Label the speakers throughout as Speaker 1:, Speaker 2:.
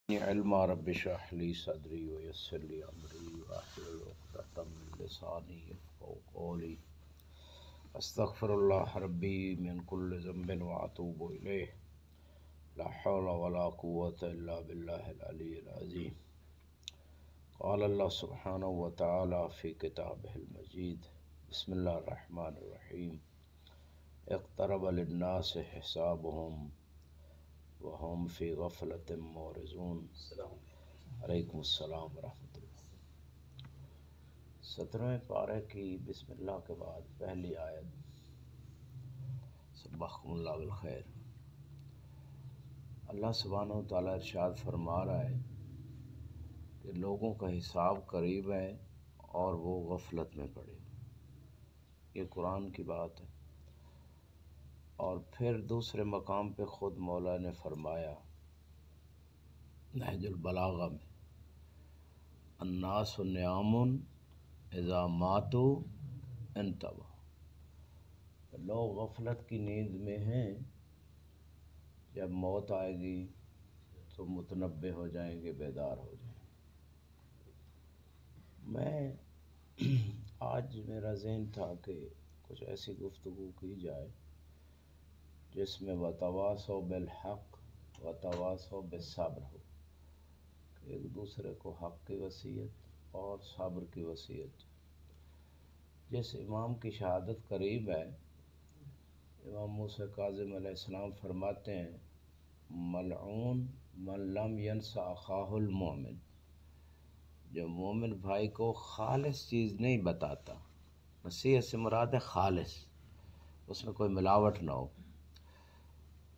Speaker 1: علما رب اشرح لي صدري ويسر لي امري واحلل عقدة من لساني يفقهوا قولي استغفر الله ربي من كل ذنب واتوب اليه لا حول ولا قوة الا بالله العلي العظيم قال الله سبحانه وتعالى في كتابه المجيد بسم الله الرحمن الرحيم اقترب للناس حسابهم وهم فی غفلت معرضون علیکم السلام ورحمۃ اللہ۔ 17ویں پارے کی بسم اللہ کے بعد پہلی آیت سبحکم اللہ بالخیر۔ اللہ سبحانہ و تعالیٰ ارشاد فرما رہا ہے کہ لوگوں کا حساب قریب ہے اور وہ غفلت میں پڑے۔ یہ قرآن کی بات ہے۔ اور پھر دوسرے مقام پہ خود مولا نے فرمایا نہج البلاغہ میں الناس نعام اذا ماتوا انتبہوا، لوگ غفلت کی نیند میں ہیں، جب موت آئے گی تو متنبہ ہو جائیں گے، بیدار ہو جائیں گے۔ میں آج میرا ذہن تھا کہ کچھ ایسی گفتگو کی جائے جس میں وتواصوا بالحق وتواصوا بالصبر ہو، کہ ایک دوسرے کو حق کی وصیت اور صبر کی وصیت۔ جس امام کی شہادت قریب ہے، امام موسیٰ کاظم علیہ السلام فرماتے ہیں ملعون من لم ینس اخاہ المؤمن، جو مومن بھائی کو خالص چیز نہیں بتاتا، نصیحت سے مراد ہے خالص، اس میں کوئی ملاوٹ نہ ہو،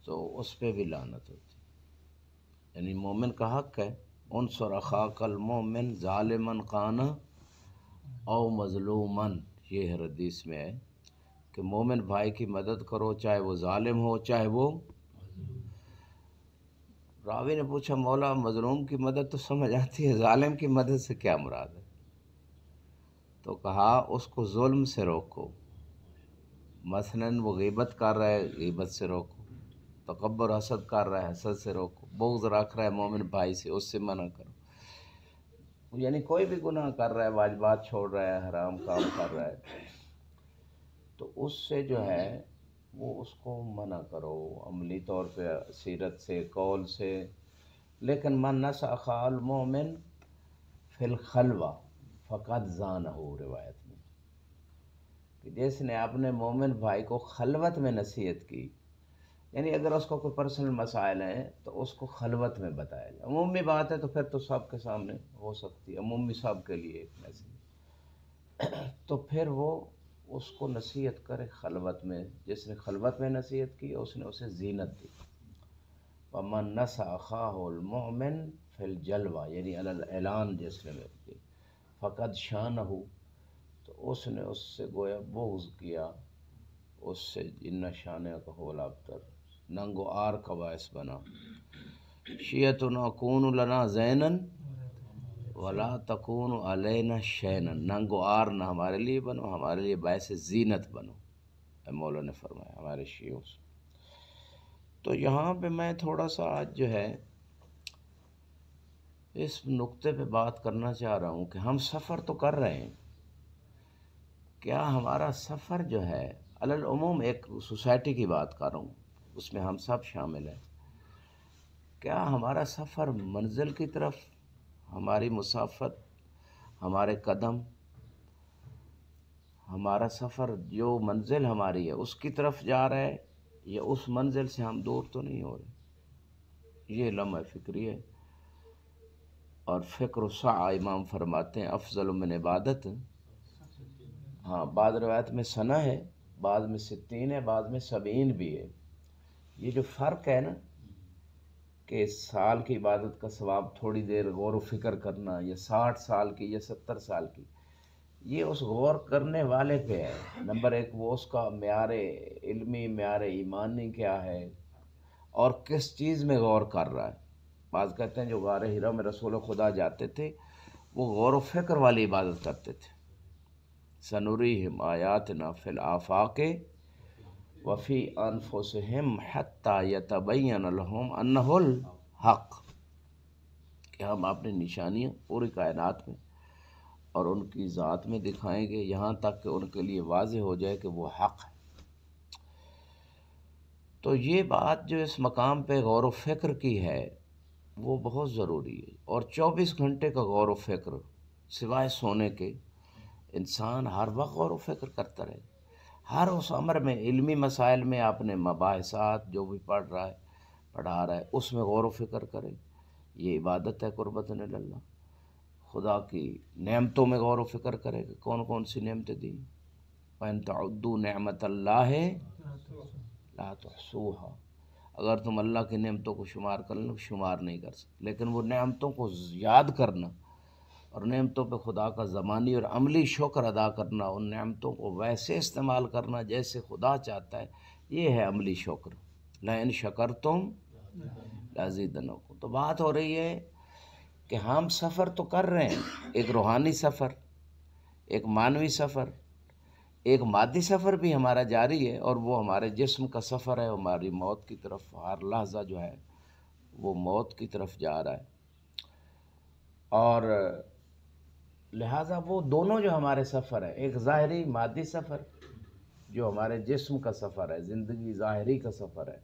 Speaker 1: تو اس پہ بھی لعنت ہوتی۔ یعنی مومن کا حق ہے انصر اخاک المؤمن ظالما کان او مظلوما، یہ حدیث میں ہے کہ مومن بھائی کی مدد کرو، چاہے وہ ظالم ہو چاہے وہ۔ راوی نے پوچھا مولا مظلوم کی مدد تو سمجھ آتی ہے، ظالم کی مدد سے کیا مراد ہے؟ تو کہا اس کو ظلم سے روکو، مثلاً وہ غیبت کر رہا ہے، غیبت سے روکو، تکبر حسد کر رہا ہے، حسد سے روکو، بغض رکھ رہا ہے مومن بھائی سے، اس سے منع کرو۔ یعنی کوئی بھی گناہ کر رہا ہے، واجبات چھوڑ رہا ہے، حرام کام کر رہا ہے، تو اس سے جو ہے وہ اس کو منع کرو، عملی طور پہ سیرت سے، قول سے۔ لیکن من نصح اخاہ المؤمن فی الخلوہ فقد زانہ، روایت میں کہ جس نے اپنے مومن بھائی کو خلوت میں نصیحت کی، یعنی اگر اس کو کوئی پرسنل مسائل ہیں تو اس کو خلوت میں بتایا جائے۔ عمومی بات ہے تو پھر تو سب کے سامنے ہو سکتی ہے، عمومی سب کے لیے ایک نصیحت، تو پھر وہ اس کو نصیحت کرے خلوت میں۔ جس نے خلوت میں نصیحت کی اس نے اسے زینت دی۔ وَمَن نَصَحَ أَخَاهُ الْمُؤْمِنَ فِي الْجَلْوَةِ، یعنی علی الاعلان جس نے کی فقد شانہ، تو اس نے اس سے گویا بغض کیا، اس سے ان شانہ کا ہو الابتر، ننگ و آر کا باعث بنا۔ شیعتنا کون لنا زینا ولا تکون علینا شینا، ننگ و آر نہ ہمارے لیے بنو، ہمارے لیے باعث زینت بنو، اے مولا نے فرمایا ہمارے شیعوں سے۔ تو یہاں پہ میں تھوڑا سا آج جو ہے اس نقطے پہ بات کرنا چاہ رہا ہوں کہ ہم سفر تو کر رہے ہیں، کیا ہمارا سفر جو ہے علی العموم ایک سوسائٹی کی بات کر رہا ہوں، اس میں ہم سب شامل ہیں، کیا ہمارا سفر منزل کی طرف، ہماری مسافت، ہمارے قدم، ہمارا سفر جو منزل ہماری ہے اس کی طرف جا رہا ہے، یا اس منزل سے ہم دور تو نہیں ہو رہے؟ یہ لمحہ فکری ہے۔ اور فکر و سعی امام فرماتے ہیں افضل من عبادت، ہاں بعض روایت میں سنہ ہے، بعض میں 60 ہے، بعض میں 70 بھی ہے۔ یہ جو فرق ہے نا کہ سال کی عبادت کا ثواب تھوڑی دیر غور و فکر کرنا، یا 60 سال کی یا 70 سال کی، یہ اس غور کرنے والے پہ ہے۔ نمبر ایک وہ اس کا معیار علمی، معیار ایمانی کیا ہے اور کس چیز میں غور کر رہا ہے۔ بعض کہتے ہیں جو غار ہرا میں رسول خدا جاتے تھے وہ غور و فکر والی عبادت کرتے تھے۔ سنریہم آیاتنا فی الآفاق وفی انفسہم حتی یتبین لہم انہ الحق، کہ ہم اپنی نشانیاں پوری کائنات میں اور ان کی ذات میں دکھائیں گے، یہاں تک کہ ان کے لیے واضح ہو جائے کہ وہ حق ہے۔ تو یہ بات جو اس مقام پہ غور و فکر کی ہے وہ بہت ضروری ہے، اور 24 گھنٹے کا غور و فکر سوائے سونے کے انسان ہر وقت غور و فکر کرتا رہے، ہر اس امر میں، علمی مسائل میں، اپنے مباحثات جو بھی پڑھا رہا ہے اس میں غور و فکر کرے۔ یہ عبادت ہے قربت اللہ۔ خدا کی نعمتوں میں غور و فکر کرے کہ کون کون سی نعمتیں دی۔ وَإِن تَعُدُّوا نِعْمَتَ اللَّهِ لَا تُحْصُوهَا، اگر تم اللہ کی نعمتوں کو شمار کر لو شمار نہیں کر سکتے، لیکن وہ نعمتوں کو یاد کرنا اور نعمتوں پہ خدا کا زمانی اور عملی شکر ادا کرنا، ان نعمتوں کو ویسے استعمال کرنا جیسے خدا چاہتا ہے، یہ ہے عملی شکر۔ لَإِن شَكَرْتُمْ لَأَزِيدَنَّكُمْ۔ تو بات ہو رہی ہے کہ ہم سفر تو کر رہے ہیں، ایک روحانی سفر، ایک معنوی سفر، ایک مادی سفر بھی ہمارا جاری ہے، اور وہ ہمارے جسم کا سفر ہے، ہماری موت کی طرف ہر لحظہ جو ہے وہ موت کی طرف جا رہا ہے۔ اور لہٰذا وہ دونوں جو ہمارے سفر ہیں، ایک ظاہری مادی سفر جو ہمارے جسم کا سفر ہے، زندگی ظاہری کا سفر ہے،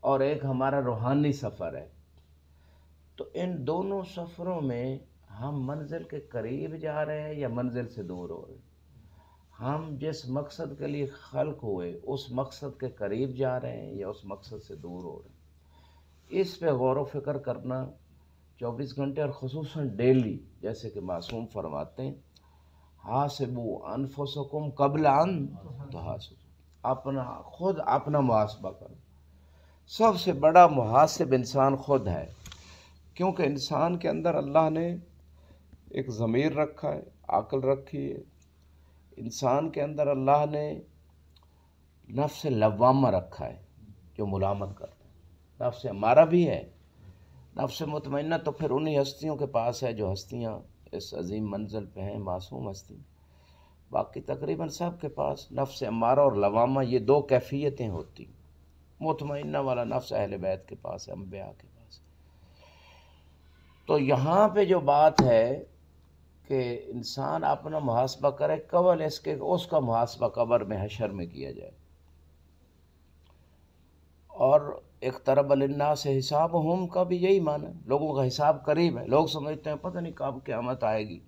Speaker 1: اور ایک ہمارا روحانی سفر ہے۔ تو ان دونوں سفروں میں ہم منزل کے قریب جا رہے ہیں یا منزل سے دور ہو رہے ہیں؟ ہم جس مقصد کے لیے خلق ہوئے اس مقصد کے قریب جا رہے ہیں یا اس مقصد سے دور ہو رہے ہیں؟ اس پہ غور و فکر کرنا 24 گھنٹے، اور خصوصاً ڈیلی، جیسے کہ معصوم فرماتے ہیں حاسبوا انفسکم قبل ان تحاسبوا، خود اپنا محاسبہ کرو۔ سب سے بڑا محاسب انسان خود ہے، کیونکہ انسان کے اندر اللہ نے ایک ضمیر رکھا ہے، عقل رکھی ہے، انسان کے اندر اللہ نے نفس لوامہ رکھا ہے جو ملامت کرتا ہے، نفس ہمارا بھی ہے، نفس مطمئنہ تو پھر انہی ہستیوں کے پاس ہے جو ہستیاں اس عظیم منزل پہ ہیں، معصوم ہستی، باقی تقریباً سب کے پاس نفس امارہ اور لوامہ، یہ دو کیفیتیں ہوتی۔ مطمئنہ والا نفس اہل بیت کے پاس ہے، انبیاء کے پاس۔ تو یہاں پہ جو بات ہے کہ انسان اپنا محاسبہ کرے قبل اس کے اس کا محاسبہ قبر میں حشر میں کیا جائے۔ اور اقترب للناس حسابہم کا بھی یہی معنی ہے، لوگوں کا حساب قریب ہے، لوگ سمجھتے ہیں پتہ نہیں کب قیامت آئے گی،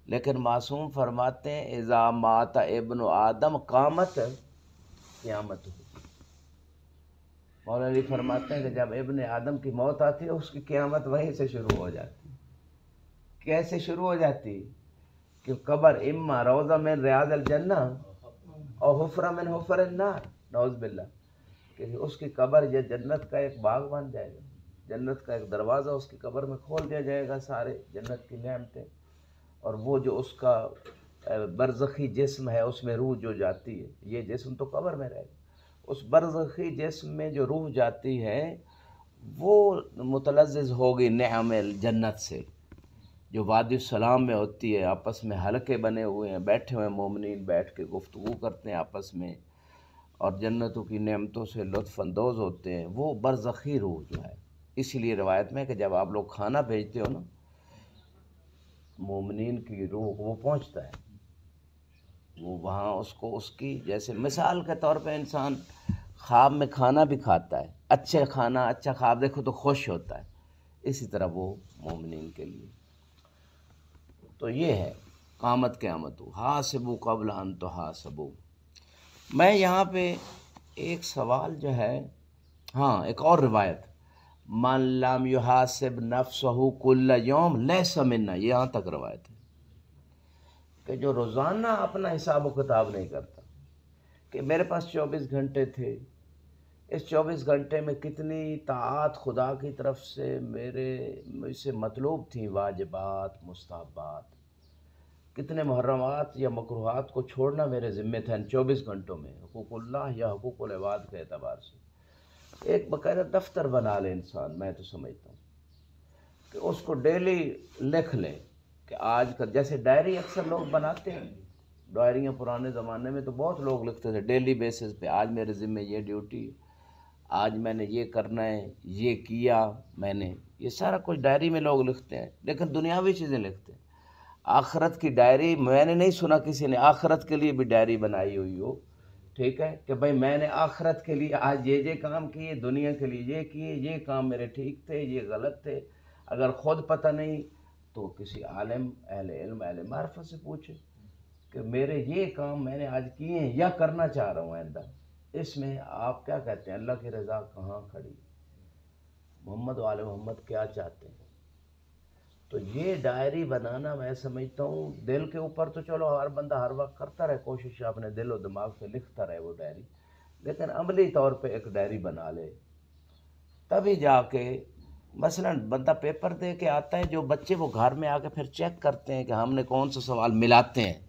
Speaker 1: لیکن معصوم فرماتے ہیں اذا مات ابن آدم قامت قیامت۔ مولا علی فرماتے ہیں کہ جب ابن آدم کی موت آتی ہے اس کی قیامت وہیں سے شروع ہو جاتی ہے۔ کیسے شروع ہو جاتی؟ کہ قبر اما روضہ من ریاض الجنہ اور حفرہ من حفر النار، نعوذ باللہ، کہ اس کی قبر یہ جنت کا ایک باغ بن جائے گا، جنت کا ایک دروازہ اس کی قبر میں کھول دیا جائے گا، سارے جنت کی نعمتیں، اور وہ جو اس کا برزخی جسم ہے اس میں روح جو جاتی ہے، یہ جسم تو قبر میں رہے گا، اس برزخی جسم میں جو روح جاتی ہے وہ متلذذ ہوگی نعم الجنت سے، جو وادی السلام میں ہوتی ہے، آپس میں حلقے بنے ہوئے ہیں، بیٹھے ہوئے مومنین بیٹھ کے گفتگو کرتے ہیں آپس میں اور جنتوں کی نعمتوں سے لطف اندوز ہوتے ہیں، وہ برزخی روح جو ہے۔ اسی لیے روایت میں کہ جب آپ لوگ کھانا بھیجتے ہو نا، مومنین کی روح وہ پہنچتا ہے، وہ وہاں اس کو اس کی، جیسے مثال کے طور پہ انسان خواب میں کھانا بھی کھاتا ہے، اچھا کھانا اچھا خواب دیکھو تو خوش ہوتا ہے، اسی طرح وہ مومنین کے لیے۔ تو یہ ہے قامت قیامت، حاسبوا قبل ان تحاسبوا۔ میں یہاں پہ ایک سوال جو ہے، ہاں ایک اور روایت، من لم یحاسب نفسہ کل یوم لیس منا، یہاں تک روایت ہے کہ جو روزانہ اپنا حساب و کتاب نہیں کرتا کہ میرے پاس 24 گھنٹے تھے، اس 24 گھنٹے میں کتنی طاعات خدا کی طرف سے مجھ سے مطلوب تھیں، واجبات، مستحبات، کتنے محرمات یا مکروہات کو چھوڑنا میرے ذمہ تھا ان 24 گھنٹوں میں، حقوق اللہ یا حقوق العباد کے اعتبار سے۔ ایک باقاعدہ دفتر بنا لے انسان، میں تو سمجھتا ہوں کہ اس کو ڈیلی لکھ لے کہ آج کا، جیسے ڈائری اکثر لوگ بناتے ہیں، ڈائریاں پرانے زمانے میں تو بہت لوگ لکھتے تھے ڈیلی بیسس پہ، آج میرے ذمہ یہ ڈیوٹی، آج میں نے یہ کرنا ہے، یہ کیا میں نے، یہ سارا کچھ ڈائری میں لوگ لکھتے ہیں، لیکن دنیاوی چیزیں لکھتے ہیں۔ آخرت کی ڈائری میں نے نہیں سنا کسی نے آخرت کے لیے بھی ڈائری بنائی ہوئی ہو، ٹھیک ہے، کہ بھائی میں نے آخرت کے لیے آج یہ کام کیے، دنیا کے لیے یہ کیے، یہ کام میرے ٹھیک تھے، یہ غلط تھے۔ اگر خود پتہ نہیں تو کسی عالم، اہل علم، اہل معرفت سے پوچھے کہ میرے یہ کام میں نے آج کیے ہیں یا کرنا چاہ رہا ہوں آئندہ، اس میں آپ کیا کہتے ہیں؟ اللہ کی رضا کہاں کھڑی؟ محمد و آل محمد کیا چاہتے ہیں؟ تو یہ ڈائری بنانا میں سمجھتا ہوں دل کے اوپر تو چلو ہر بندہ ہر وقت کرتا رہے کوشش، اپنے دل و دماغ سے لکھتا رہے وہ ڈائری، لیکن عملی طور پہ ایک ڈائری بنا لے، تبھی جا کے مثلا بندہ پیپر دے کے آتا ہے، جو بچے وہ گھر میں آ کے پھر چیک کرتے ہیں کہ ہم نے کون سا سوال ملاتے ہیں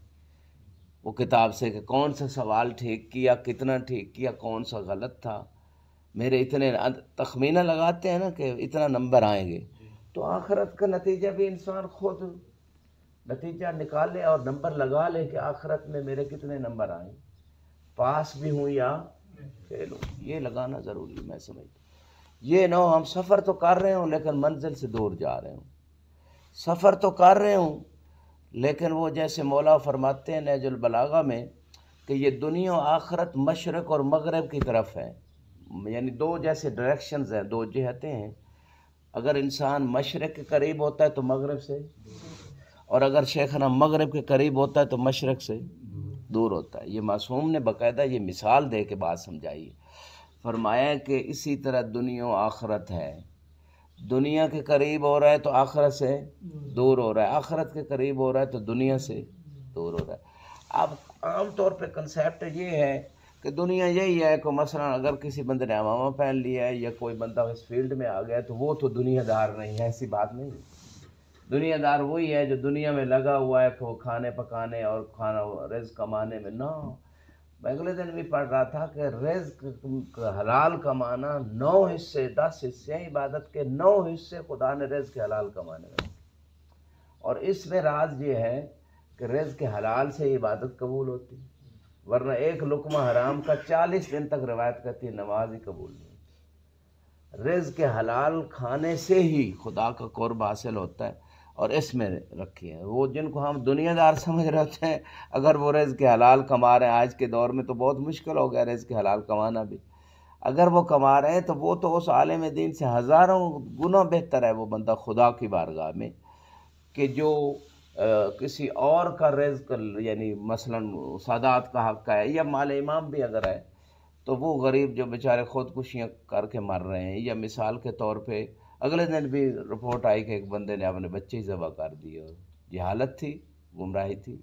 Speaker 1: وہ کتاب سے، کہ کون سا سوال ٹھیک کیا، کتنا ٹھیک کیا، کون سا غلط تھا، میرے اتنے تخمینہ لگاتے ہیں نا کہ اتنا نمبر آئیں گے، تو آخرت کا نتیجہ بھی انسان خود نتیجہ نکالے اور نمبر لگا لے کہ آخرت میں میرے کتنے نمبر آئیں، پاس بھی ہوں یا فیل ہوں، یہ لگانا ضروری ہے میں سمجھتا ہوں۔ یہ نہ ہم سفر تو کر رہے ہوں لیکن منزل سے دور جا رہے ہوں، سفر تو کر رہے ہوں لیکن وہ جیسے مولا فرماتے ہیں نہج البلاغہ میں کہ یہ دنیا و آخرت مشرق اور مغرب کی طرف ہے، یعنی دو جیسے ڈائریکشنز ہیں، دو جہتیں ہیں، اگر انسان مشرق کے قریب ہوتا ہے تو مغرب سے، اور اگر شیخنا مغرب کے قریب ہوتا ہے تو مشرق سے دور ہوتا ہے۔ یہ معصوم نے باقاعدہ یہ مثال دے کے بات سمجھائی، فرمایا کہ اسی طرح دنیا و آخرت ہے، دنیا کے قریب ہو رہا ہے تو آخرت سے دور ہو رہا ہے، آخرت کے قریب ہو رہا ہے تو دنیا سے دور ہو رہا ہے۔ اب عام طور پہ کنسیپٹ یہ ہے کہ دنیا یہی ہے کہ مثلا اگر کسی بندے نے عمامہ پہن لیا ہے یا کوئی بندہ اس فیلڈ میں آ گیا تو وہ تو دنیا دار نہیں ہے، ایسی بات نہیں۔ دنیا دار وہی ہے جو دنیا میں لگا ہوا ہے کہ وہ کھانے پکانے اور کھانا رزق کمانے میں نہ۔ میں اگلے دن بھی پڑھ رہا تھا کہ رزق حلال کمانا 9 حصے 10 حصے ہیں عبادت کے، 9 حصے خدا نے رزق حلال کمانے میں، اور اس میں راز یہ ہے کہ رزق حلال سے عبادت قبول ہوتی، ورنہ ایک لقمہ حرام کا 40 دن تک روایت کرتی ہے نماز ہی قبول نہیں ہوتی۔ رزق حلال کھانے سے ہی خدا کا قرب حاصل ہوتا ہے، اور اس میں رکھی ہے وہ جن کو ہم دنیا دار سمجھ رہے ہوتے ہیں، اگر وہ رزق حلال کما رہے ہیں، آج کے دور میں تو بہت مشکل ہو گیا رزق حلال کمانا بھی، اگر وہ کما رہے ہیں تو وہ تو اس عالم دین سے ہزاروں گنا بہتر ہے وہ بندہ خدا کی بارگاہ میں، کہ جو کسی اور کا رزق یعنی مثلا سادات کا حق ہے یا مال امام بھی اگر ہے تو وہ غریب جو بیچارے خودکشیاں کر کے مر رہے ہیں، یا مثال کے طور پہ اگلے دن بھی رپورٹ آئی کہ ایک بندے نے اپنے بچے ہی ذبح کر دیے، اور جہالت تھی، گمراہی تھی،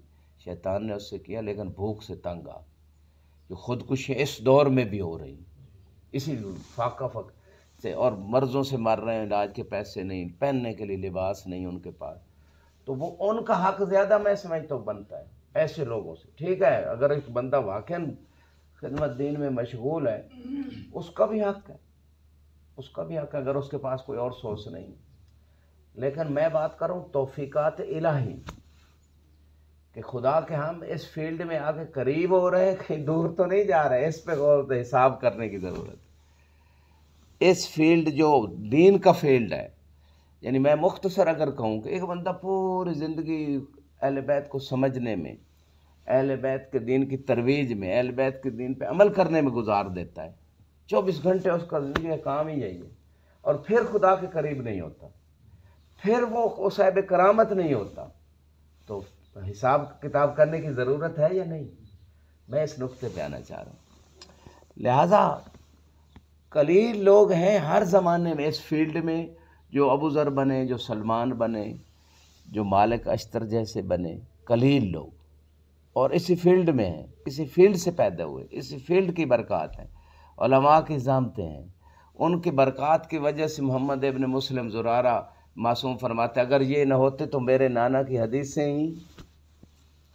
Speaker 1: شیطان نے اس سے کیا، لیکن بھوک سے تنگ آ، جو خودکشیاں اس دور میں بھی ہو رہی ہیں اسی فاقہ سے، اور مرضوں سے مر رہے ہیں، علاج کے پیسے نہیں، پہننے کے لیے لباس نہیں ان کے پاس، تو وہ ان کا حق زیادہ میں سمجھتا ہوں بنتا ہے ایسے لوگوں سے۔ ٹھیک ہے اگر ایک بندہ واقعاً خدمت دین میں مشغول ہے، اس کا بھی حق ہے، اس کا بھی حق ہے اگر اس کے پاس کوئی اور سورس نہیں، لیکن میں بات کروں توفیقات الہی کہ خدا کے ہم اس فیلڈ میں آگے قریب ہو رہے ہیں، کہیں دور تو نہیں جا رہے، اس پہ غور و حساب کرنے کی ضرورت ہے۔ اس فیلڈ جو دین کا فیلڈ ہے، یعنی میں مختصر اگر کہوں کہ ایک بندہ پوری زندگی اہل بیت کو سمجھنے میں، اہل بیت کے دین کی ترویج میں، اہل بیت کے دین پہ عمل کرنے میں گزار دیتا ہے، 24 گھنٹے اس کا زندگی کا کام ہی یہی ہے، اور پھر خدا کے قریب نہیں ہوتا، پھر وہ صاحب کرامت نہیں ہوتا، تو حساب کتاب کرنے کی ضرورت ہے یا نہیں؟ میں اس نقطے پہ آنا چاہ رہا ہوں۔ لہٰذا قلیل لوگ ہیں ہر زمانے میں اس فیلڈ میں جو ابو ذر بنے، جو سلمان بنے، جو مالک اشتر جیسے بنے، قلیل لوگ، اور اسی فیلڈ میں ہیں، اسی فیلڈ سے پیدا ہوئے، اسی فیلڈ کی برکات ہیں، علماء کی ضامتیں ہیں، ان کی برکات کی وجہ سے محمد ابن مسلم زرارہ معصوم فرماتے اگر یہ نہ ہوتے تو میرے نانا کی حدیثیں ہی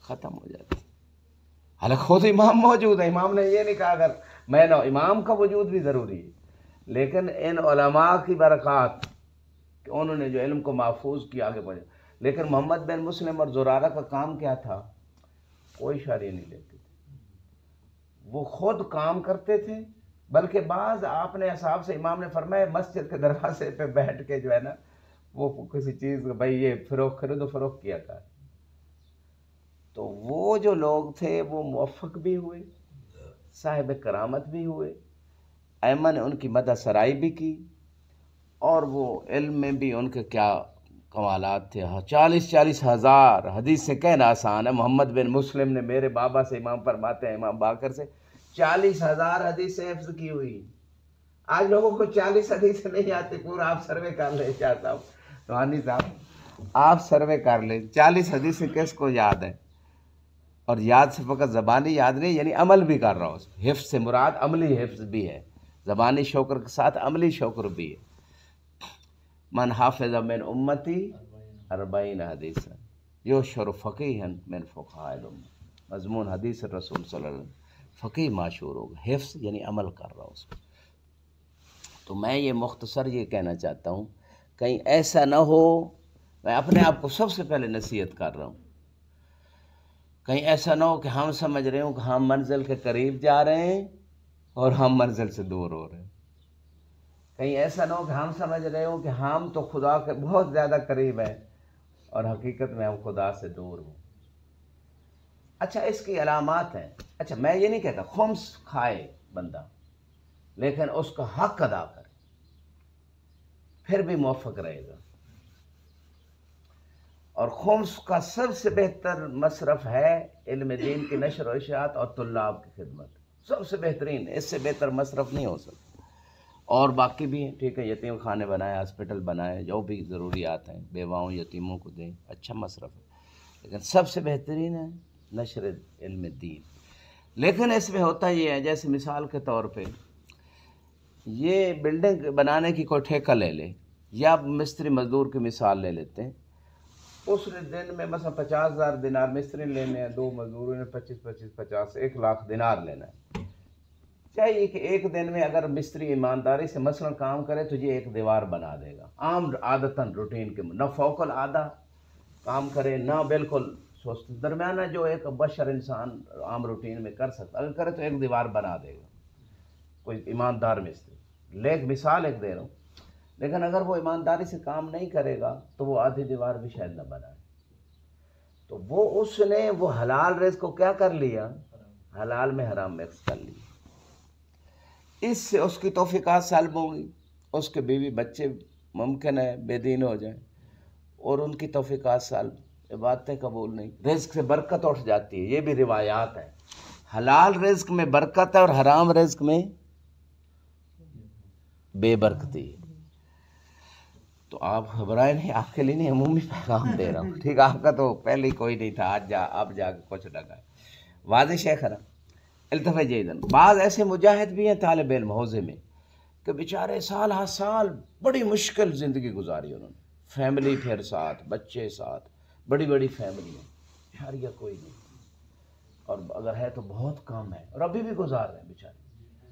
Speaker 1: ختم ہو جاتی۔ حالانکہ خود امام موجود ہے، امام نے یہ نہیں کہا اگر میں نہ، امام کا وجود بھی ضروری ہے، لیکن ان علماء کی برکات کہ انہوں نے جو علم کو محفوظ کیا آگے بڑھے، لیکن محمد بن مسلم اور زرارہ کا کام کیا تھا؟ کوئی شرعی نہیں لیتے تھے، وہ خود کام کرتے تھے بلکہ بعض آپ نے اصحاب سے امام نے فرمایا مسجد کے دروازے پہ بیٹھ کے جو ہے نا وہ کسی چیز بھائی یہ فروخت خرید و فروخت کیا تھا. تو وہ جو لوگ تھے وہ موفق بھی ہوئے، صاحب کرامت بھی ہوئے، ائمہ نے ان کی مدح سرائی بھی کی، اور وہ علم میں بھی ان کے کیا کمالات تھے. 40 ہزار حدیث سے کہنا آسان ہے. محمد بن مسلم نے میرے بابا سے امام فرماتے ہیں امام باقر سے 40,000 حدیث حفظ کی ہوئی. آج لوگوں کو 40 حدیث نہیں آتی. پورا آپ سروے کر لیں شاہ صاحب روحانی صاحب، آپ سروے کر لیں 40 حدیث کس کو یاد ہے. اور یاد سے فقط زبانی یاد نہیں، یعنی عمل بھی کر رہا ہوں. حفظ سے مراد عملی حفظ بھی ہے، زبانی شکر کے ساتھ عملی شکر بھی ہے. من حافظ من امتی 40 حدیث یشر فقیہا من فقہاء الامہ. مضمون حدیث رسول صلی اللہ علیہ وسلم، فقیہ معشور ہوگا، حفظ یعنی عمل کر رہا اس کو. تو میں یہ مختصر یہ کہنا چاہتا ہوں کہیں ایسا نہ ہو، میں اپنے آپ کو سب سے پہلے نصیحت کر رہا ہوں، کہیں ایسا نہ ہو کہ ہم سمجھ رہے ہوں کہ ہم منزل کے قریب جا رہے ہیں اور ہم منزل سے دور ہو رہے ہیں. کہیں ایسا نہ ہو کہ ہم سمجھ رہے ہوں کہ ہم تو خدا کے بہت زیادہ قریب ہیں اور حقیقت میں ہم خدا سے دور ہوں. اچھا اس کی علامات ہیں. اچھا میں یہ نہیں کہتا خمس کھائے بندہ، لیکن اس کا حق ادا کرے پھر بھی موفق رہے گا. اور خمس کا سب سے بہتر مصرف ہے علم دین کی نشر و اشاعت اور طلاب کی خدمت. سب سے بہترین، اس سے بہتر مصرف نہیں ہو سکتا. اور باقی بھی ہیں، ٹھیک ہے، یتیم خانے بنائے، ہاسپٹل بنائے، جو بھی ضروریات ہیں بیواؤں یتیموں کو دیں، اچھا مصرف ہے. لیکن سب سے بہترین ہے نشر علم دین. لیکن اس میں ہوتا یہ ہے، جیسے مثال کے طور پہ یہ بلڈنگ بنانے کی کوئی ٹھیکہ لے لے، یا مستری مزدور کی مثال لے لیتے ہیں. اس دن میں مثلا 50,000 دینار مستری لینے ہیں، 2 مزدوروں نے 25 1 لاکھ دینار لینا ہے. چاہیے کہ ایک دن میں اگر مستری ایمانداری سے مثلا کام کرے تو یہ ایک دیوار بنا دے گا. عام عادتاً روٹین کے نہ فوق العادہ کام کرے نہ بالکل سست، درمیانہ جو ایک بشر انسان عام روٹین میں کر سکتا، اگر کرے تو ایک دیوار بنا دے گا کوئی ایماندار مستری. مثال ایک دے رہا ہوں. لیکن اگر وہ ایمانداری سے کام نہیں کرے گا تو وہ آدھی دیوار بھی شاید نہ بنائے. تو وہ اس نے وہ حلال رزق کو کیا کر لیا، حلال میں حرام مکس کر لیا. اس سے اس کی توفیقات سلب ہوں گی، اس کے بیوی بچے ممکن ہے بے دین ہو جائیں، اور ان کی توفیقات سلب، عبادتیں قبول نہیں، رزق سے برکت اٹھ جاتی ہے. یہ بھی روایات ہیں. حلال رزق میں برکت ہے اور حرام رزق میں بے برکتی ہے. تو آپ گھبرائے نہیں، آپ کے لیے نہیں عمومی پیغام دے رہا ہوں، ٹھیک. آپ کا تو پہلے ہی کوئی نہیں تھا، آج اب جا کے کچھ لگا. واضح شیخ ہے نا. التفا جیدن بعض ایسے مجاہد بھی ہیں طالب علم حوزے میں کہ بیچارے سال ہر سال بڑی مشکل زندگی گزاری انہوں نے، فیملی پھر ساتھ، بچے ساتھ، بڑی بڑی فیملی ہیں، شہریہ کوئی نہیں، اور اگر ہے تو بہت کم ہے، اور ابھی بھی گزار رہے ہیں بیچارے.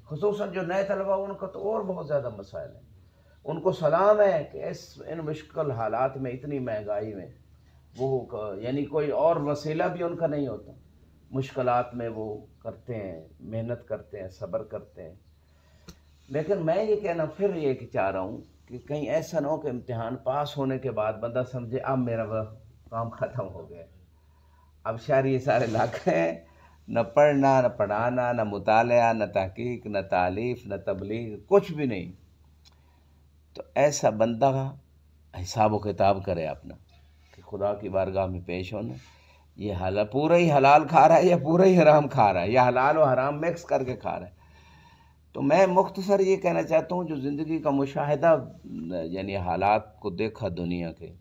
Speaker 1: خصوصاً جو نئے طلبہ ان کا تو اور بہت زیادہ مسائل ہیں. ان کو سلام ہے کہ ان مشکل حالات میں، اتنی مہنگائی میں، وہ یعنی کوئی اور وسیلہ بھی ان کا نہیں ہوتا، مشکلات میں وہ کرتے ہیں، محنت کرتے ہیں، صبر کرتے ہیں. لیکن میں یہ کہنا پھر یہ کہ چاہ رہا ہوں کہ کہیں ایسا نہ ہو کہ امتحان پاس ہونے کے بعد بندہ سمجھے اب میرا کام ختم ہو گیا، اب شہر یہ سارے لاکھ ہیں، نہ پڑھنا نہ پڑھانا نہ مطالعہ نہ تحقیق نہ تالیف نہ تبلیغ، کچھ بھی نہیں. تو ایسا بندہ حساب و کتاب کرے اپنا کہ خدا کی بارگاہ میں پیش ہونا، یہ پورا ہی حلال کھا رہا ہے یا پورا ہی حرام کھا رہا ہے یا حلال و حرام مکس کر کے کھا رہا ہے. تو میں مختصر یہ کہنا چاہتا ہوں، جو زندگی کا مشاہدہ یعنی حالات کو دیکھا دنیا کے،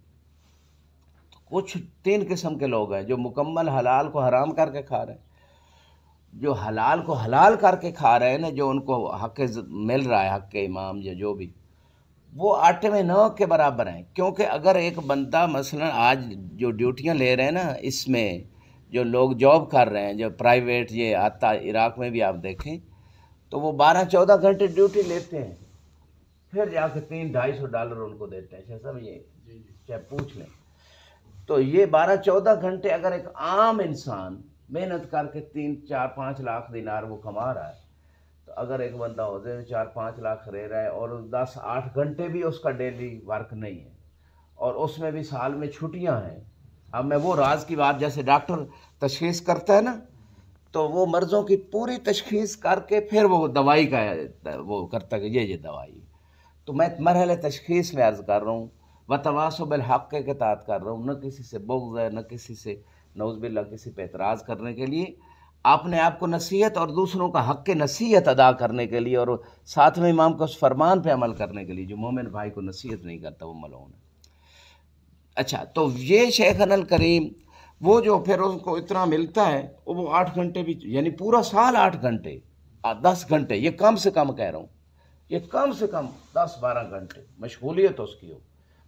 Speaker 1: تو کچھ 3 قسم کے لوگ ہیں جو مکمل حلال کو حرام کر کے کھا رہے ہیں. جو حلال کو حلال کر کے کھا رہے ہیں نا، جو ان کو حق مل رہا ہے، حق کے امام یا جو بھی، وہ آٹے میں نمک کے برابر ہیں. کیونکہ اگر ایک بندہ مثلا آج جو ڈیوٹیاں لے رہے ہیں نا، اس میں جو لوگ جاب کر رہے ہیں، جو پرائیویٹ یہ آتا عراق میں بھی آپ دیکھیں تو وہ 12-14 گھنٹے ڈیوٹی لیتے ہیں، پھر جا کے $300-250 ان کو دیتے ہیں. سب یہ چاہے پوچھ لیں. تو یہ 12-14 گھنٹے اگر ایک عام انسان محنت کر کے 3-4-5 لاکھ دینار وہ کما رہا ہے، تو اگر ایک بندہ عہدے میں 4-5 لاکھ رہ رہا ہے اور 10-8 گھنٹے بھی اس کا ڈیلی ورک نہیں ہے اور اس میں بھی سال میں چھٹیاں ہیں. اب میں وہ راز کی بات، جیسے ڈاکٹر تشخیص کرتا ہے نا، تو وہ مرضوں کی پوری تشخیص کر کے پھر وہ دوائی کا وہ کرتا ہے کہ یہ دوائی. تو میں مرحلہ تشخیص میں عرض کر رہا ہوں، وتواصوا بالحق کے تحت کر رہا ہوں، نہ کسی سے بغض ہے، نہ کسی سے نعوذ باللہ کسی پہ اعتراض کرنے کے لیے، اپنے آپ کو نصیحت اور دوسروں کا حق نصیحت ادا کرنے کے لیے، اور ساتھ میں امام کے اس فرمان پہ عمل کرنے کے لیے. جو مومن بھائی کو نصیحت نہیں کرتا وہ ملعون ہے. اچھا، تو یہ شیخنا الکریم وہ جو پھر ان کو اتنا ملتا ہے، وہ 8 گھنٹے بھی، یعنی پورا سال 8 گھنٹے 10 گھنٹے، یہ کم سے کم کہہ رہا ہوں، یہ کم سے کم 10-12 گھنٹے مشغولیت اس کی ہو،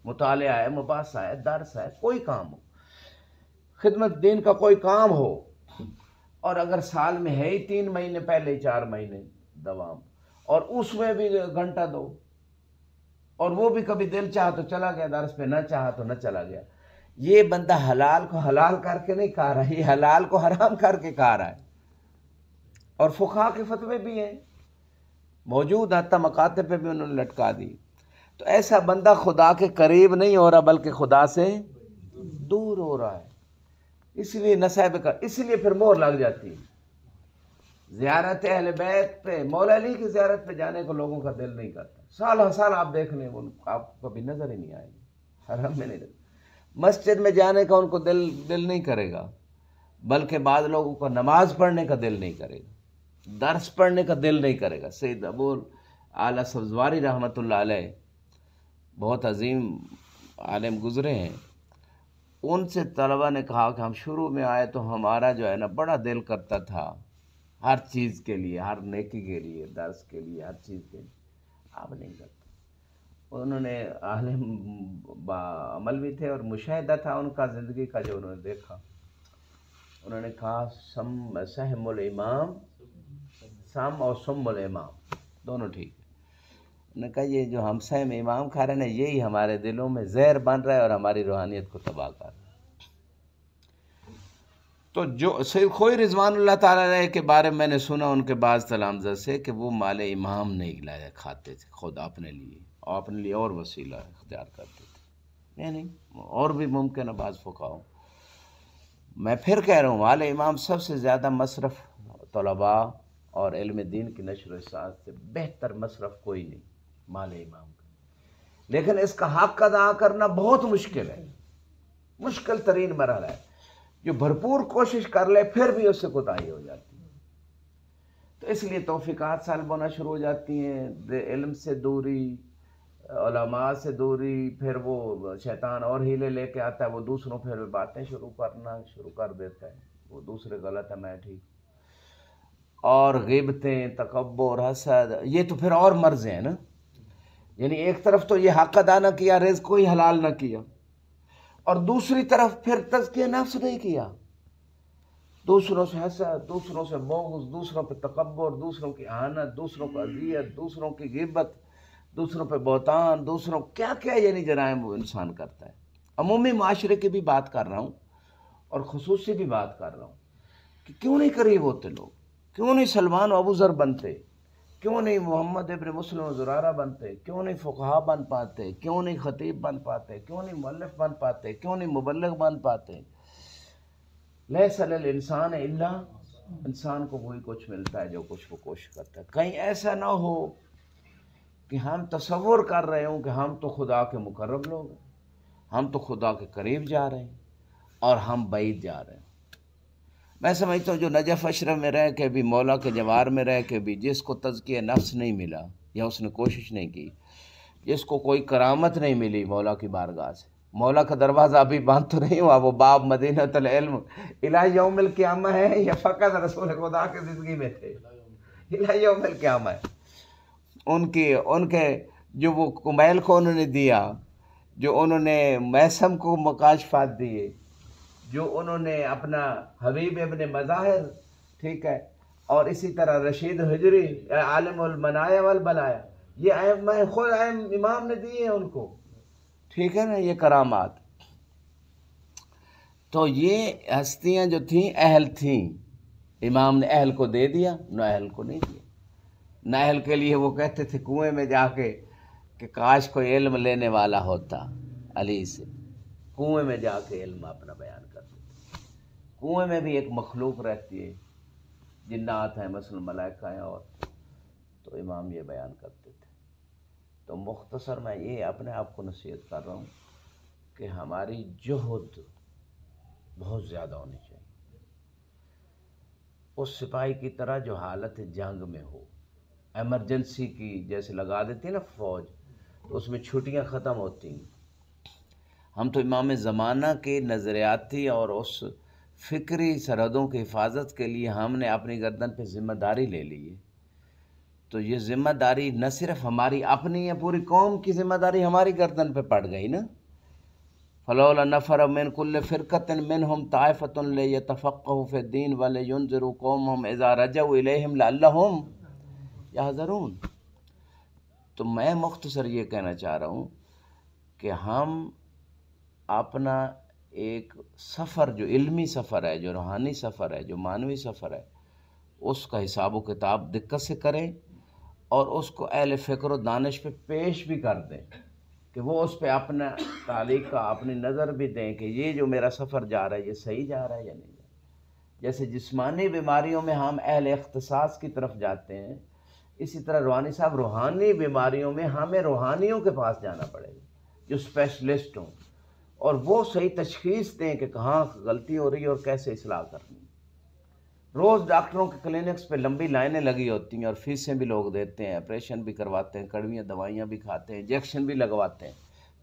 Speaker 1: مطالعہ ہے، مباحثہ ہے، درس ہے، کوئی کام ہو، خدمت دین کا کوئی کام ہو. اور اگر سال میں ہے ہی 3 مہینے پہلے 4 مہینے دوام، اور اس میں بھی گھنٹہ دو، اور وہ بھی کبھی دل چاہا تو چلا گیا درس پہ، نہ چاہا تو نہ چلا گیا. یہ بندہ حلال کو حلال کر کے نہیں کھا رہا، یہ حلال کو حرام کر کے کھا رہا ہے. اور فقہا کے فتوے بھی ہیں موجود، حتیٰ مکاتب پہ بھی انہوں نے لٹکا دی. تو ایسا بندہ خدا کے قریب نہیں ہو رہا بلکہ خدا سے دور ہو رہا ہے. اس لیے نصیب کا، اس لیے پھر مہر لگ جاتی ہے. زیارت اہل بیت پہ، مولا علی کی زیارت پہ جانے کو لوگوں کا دل نہیں کرتا. سال ہر سال آپ دیکھ لیں، آپ کو کبھی نظر ہی نہیں آئے گی، حرم میں نہیں. مسجد میں جانے کا ان کو دل نہیں کرے گا، بلکہ بعض لوگوں کو نماز پڑھنے کا دل نہیں کرے گا، درس پڑھنے کا دل نہیں کرے گا. سید ابو اعلیٰ سبزواری رحمۃ اللہ علیہ بہت عظیم عالم گزرے ہیں. ان سے طلبہ نے کہا کہ ہم شروع میں آئے تو ہمارا جو ہے نا بڑا دل کرتا تھا ہر چیز کے لیے، ہر نیکی کے لیے، درس کے لیے، ہر چیز کے لیے. آپ نہیں کرتے. انہوں نے عالم با عمل بھی تھے اور مشاہدہ تھا ان کا زندگی کا جو انہوں نے دیکھا. انہوں نے کہا سہم الامام، سم اور سم الامام دونوں ٹھیک ہے. انہوں نے کہا یہ جو ہم سہم امام کھا رہے ہیں یہی ہمارے دلوں میں زہر بن رہا ہے اور ہماری روحانیت کو تباہ کر رہا ہے. تو جو سید خوئی رضوان اللہ تعالیٰ علیہ کے بارے میں نے سنا ان کے بعض تلامذہ سے کہ وہ مال امام نہیں لایا کھاتے تھے خود اپنے لیے، اور اپنے لیے اور وسیلہ اختیار کرتے تھے. نہیں اور بھی ممکن ہے بعض فقہاؤں. میں پھر کہہ رہا ہوں مال امام سب سے زیادہ مصرف طلباء اور علم دین کی نشر و اشاعت سے بہتر مصرف کوئی نہیں مال امام کا. لیکن اس کا حق ادا کرنا بہت مشکل ہے، مشکل ترین مرحلہ ہے. جو بھرپور کوشش کر لے پھر بھی اس سے کوتاہی ہو جاتی ہے. تو اس لیے توفیقات سالب ہونا شروع ہو جاتی ہیں، علم سے دوری، علماء سے دوری، پھر وہ شیطان اور ہیلے لے کے آتا ہے، وہ دوسروں پھر باتیں شروع کر دیتا ہے، وہ دوسرے غلط ہے میں ٹھیک. اور غیبتیں، تکبر، حسد، یہ تو پھر اور مرض ہیں نا. یعنی ایک طرف تو یہ حق ادا نہ کیا، رزق کو ہی حلال نہ کیا، اور دوسری طرف پھر تزکیہ نفس نہیں کیا. دوسروں سے حسد، دوسروں سے بغض، دوسروں پہ تکبر، دوسروں کی اہانت، دوسروں کو اذیت، دوسروں کی غیبت، دوسروں پہ بہتان، دوسروں کیا کیا یعنی جرائم وہ انسان کرتا ہے. عمومی معاشرے کی بھی بات کر رہا ہوں اور خصوصی بھی بات کر رہا ہوں کہ کیوں نہیں قریب ہوتے لوگ، کیوں نہیں سلمان و ابو ذر بنتے، کیوں نہیں محمد ابن مسلم و زرارہ بنتے، کیوں نہیں فقہا بن پاتے، کیوں نہیں خطیب بن پاتے، کیوں نہیں مؤلف بن پاتے، کیوں نہیں مبلغ بن پاتے. لیس للانسان الا، انسان کو وہی کچھ ملتا ہے جو کچھ وہ کوشش کرتا ہے. کہیں ایسا نہ ہو کہ ہم تصور کر رہے ہوں کہ ہم تو خدا کے مقرب لوگ ہیں، ہم تو خدا کے قریب جا رہے ہیں اور ہم بعید جا رہے ہیں. میں سمجھتا ہوں جو نجف اشرف میں رہ کے بھی، مولا کے جوار میں رہ کے بھی، جس کو تزکیہ نفس نہیں ملا یا اس نے کوشش نہیں کی، جس کو کوئی کرامت نہیں ملی مولا کی بارگاہ سے، مولا کا دروازہ ابھی بند تو نہیں ہوا، وہ باب مدینۃ العلم الی یوم القیامہ ہے یا فقط رسول خدا کی زندگی میں تھے؟ الی یوم القیامہ ہے. ان کے جو وہ کمیل کو انہوں نے دیا، جو انہوں نے میسم کو مکاشفات دیے، جو انہوں نے اپنا حبیب ابن مظاہر، ٹھیک ہے، اور اسی طرح رشید حجری عالم المنایا والبلایا، یہ میں خود امام نے دیے ہیں ان کو، ٹھیک ہے نا، یہ کرامات. تو یہ ہستیاں جو تھیں اہل تھیں، امام نے اہل کو دے دیا، نہ اہل کو نہیں دیا. نہل کے لیے وہ کہتے تھے کنویں میں جا کے کہ کاش کوئی علم لینے والا ہوتا علی سے، کنویں میں جا کے علم اپنا بیان کرتے تھے۔ کنویں میں بھی ایک مخلوق رہتی ہے، جنات ہیں مثلا ملائکہ ہیں، اور تو امام یہ بیان کرتے تھے۔ تو مختصر میں یہ اپنے آپ کو نصیحت کر رہا ہوں کہ ہماری جہد بہت زیادہ ہونی چاہیے، اس سپاہی کی طرح جو حالت جنگ میں ہو، ایمرجنسی کی جیسے لگا دیتی نا فوج، تو اس میں چھٹیاں ختم ہوتی ہیں۔ ہم تو امام زمانہ کے نظریاتی اور اس فکری سرحدوں کی حفاظت کے لیے ہم نے اپنی گردن پہ ذمہ داری لے لی ہے، تو یہ ذمہ داری نہ صرف ہماری اپنی ہے، پوری قوم کی ذمہ داری ہماری گردن پہ پڑ گئی نا۔ فلولا نفر من كل فرقة منهم طائفة ليتفقهوا في الدين ولينذروا قومهم اذا رجعوا اليهم لعلهم يحذرون۔ تو میں مختصر یہ کہنا چاہ رہا ہوں کہ ہم اپنا ایک سفر جو علمی سفر ہے، جو روحانی سفر ہے، جو معنوی سفر ہے، اس کا حساب و کتاب دقت سے کریں اور اس کو اہل فکر و دانش پہ پیش بھی کر دیں کہ وہ اس پہ اپنا تعلیق کا اپنی نظر بھی دیں کہ یہ جو میرا سفر جا رہا ہے یہ صحیح جا رہا ہے یا نہیں جا رہا۔ جیسے جسمانی بیماریوں میں ہم اہل اختصاص کی طرف جاتے ہیں، اسی طرح روحانی صاحب روحانی بیماریوں میں ہمیں روحانیوں کے پاس جانا پڑے گا جو اسپیشلسٹ ہوں، اور وہ صحیح تشخیص دیں کہ کہاں غلطی ہو رہی ہے اور کیسے اصلاح کرنی ہے۔ روز ڈاکٹروں کے کلینکس پہ لمبی لائنیں لگی ہوتی ہیں اور فیسیں بھی لوگ دیتے ہیں، آپریشن بھی کرواتے ہیں، کڑویاں دوائیاں بھی کھاتے ہیں، انجیکشن بھی لگواتے ہیں،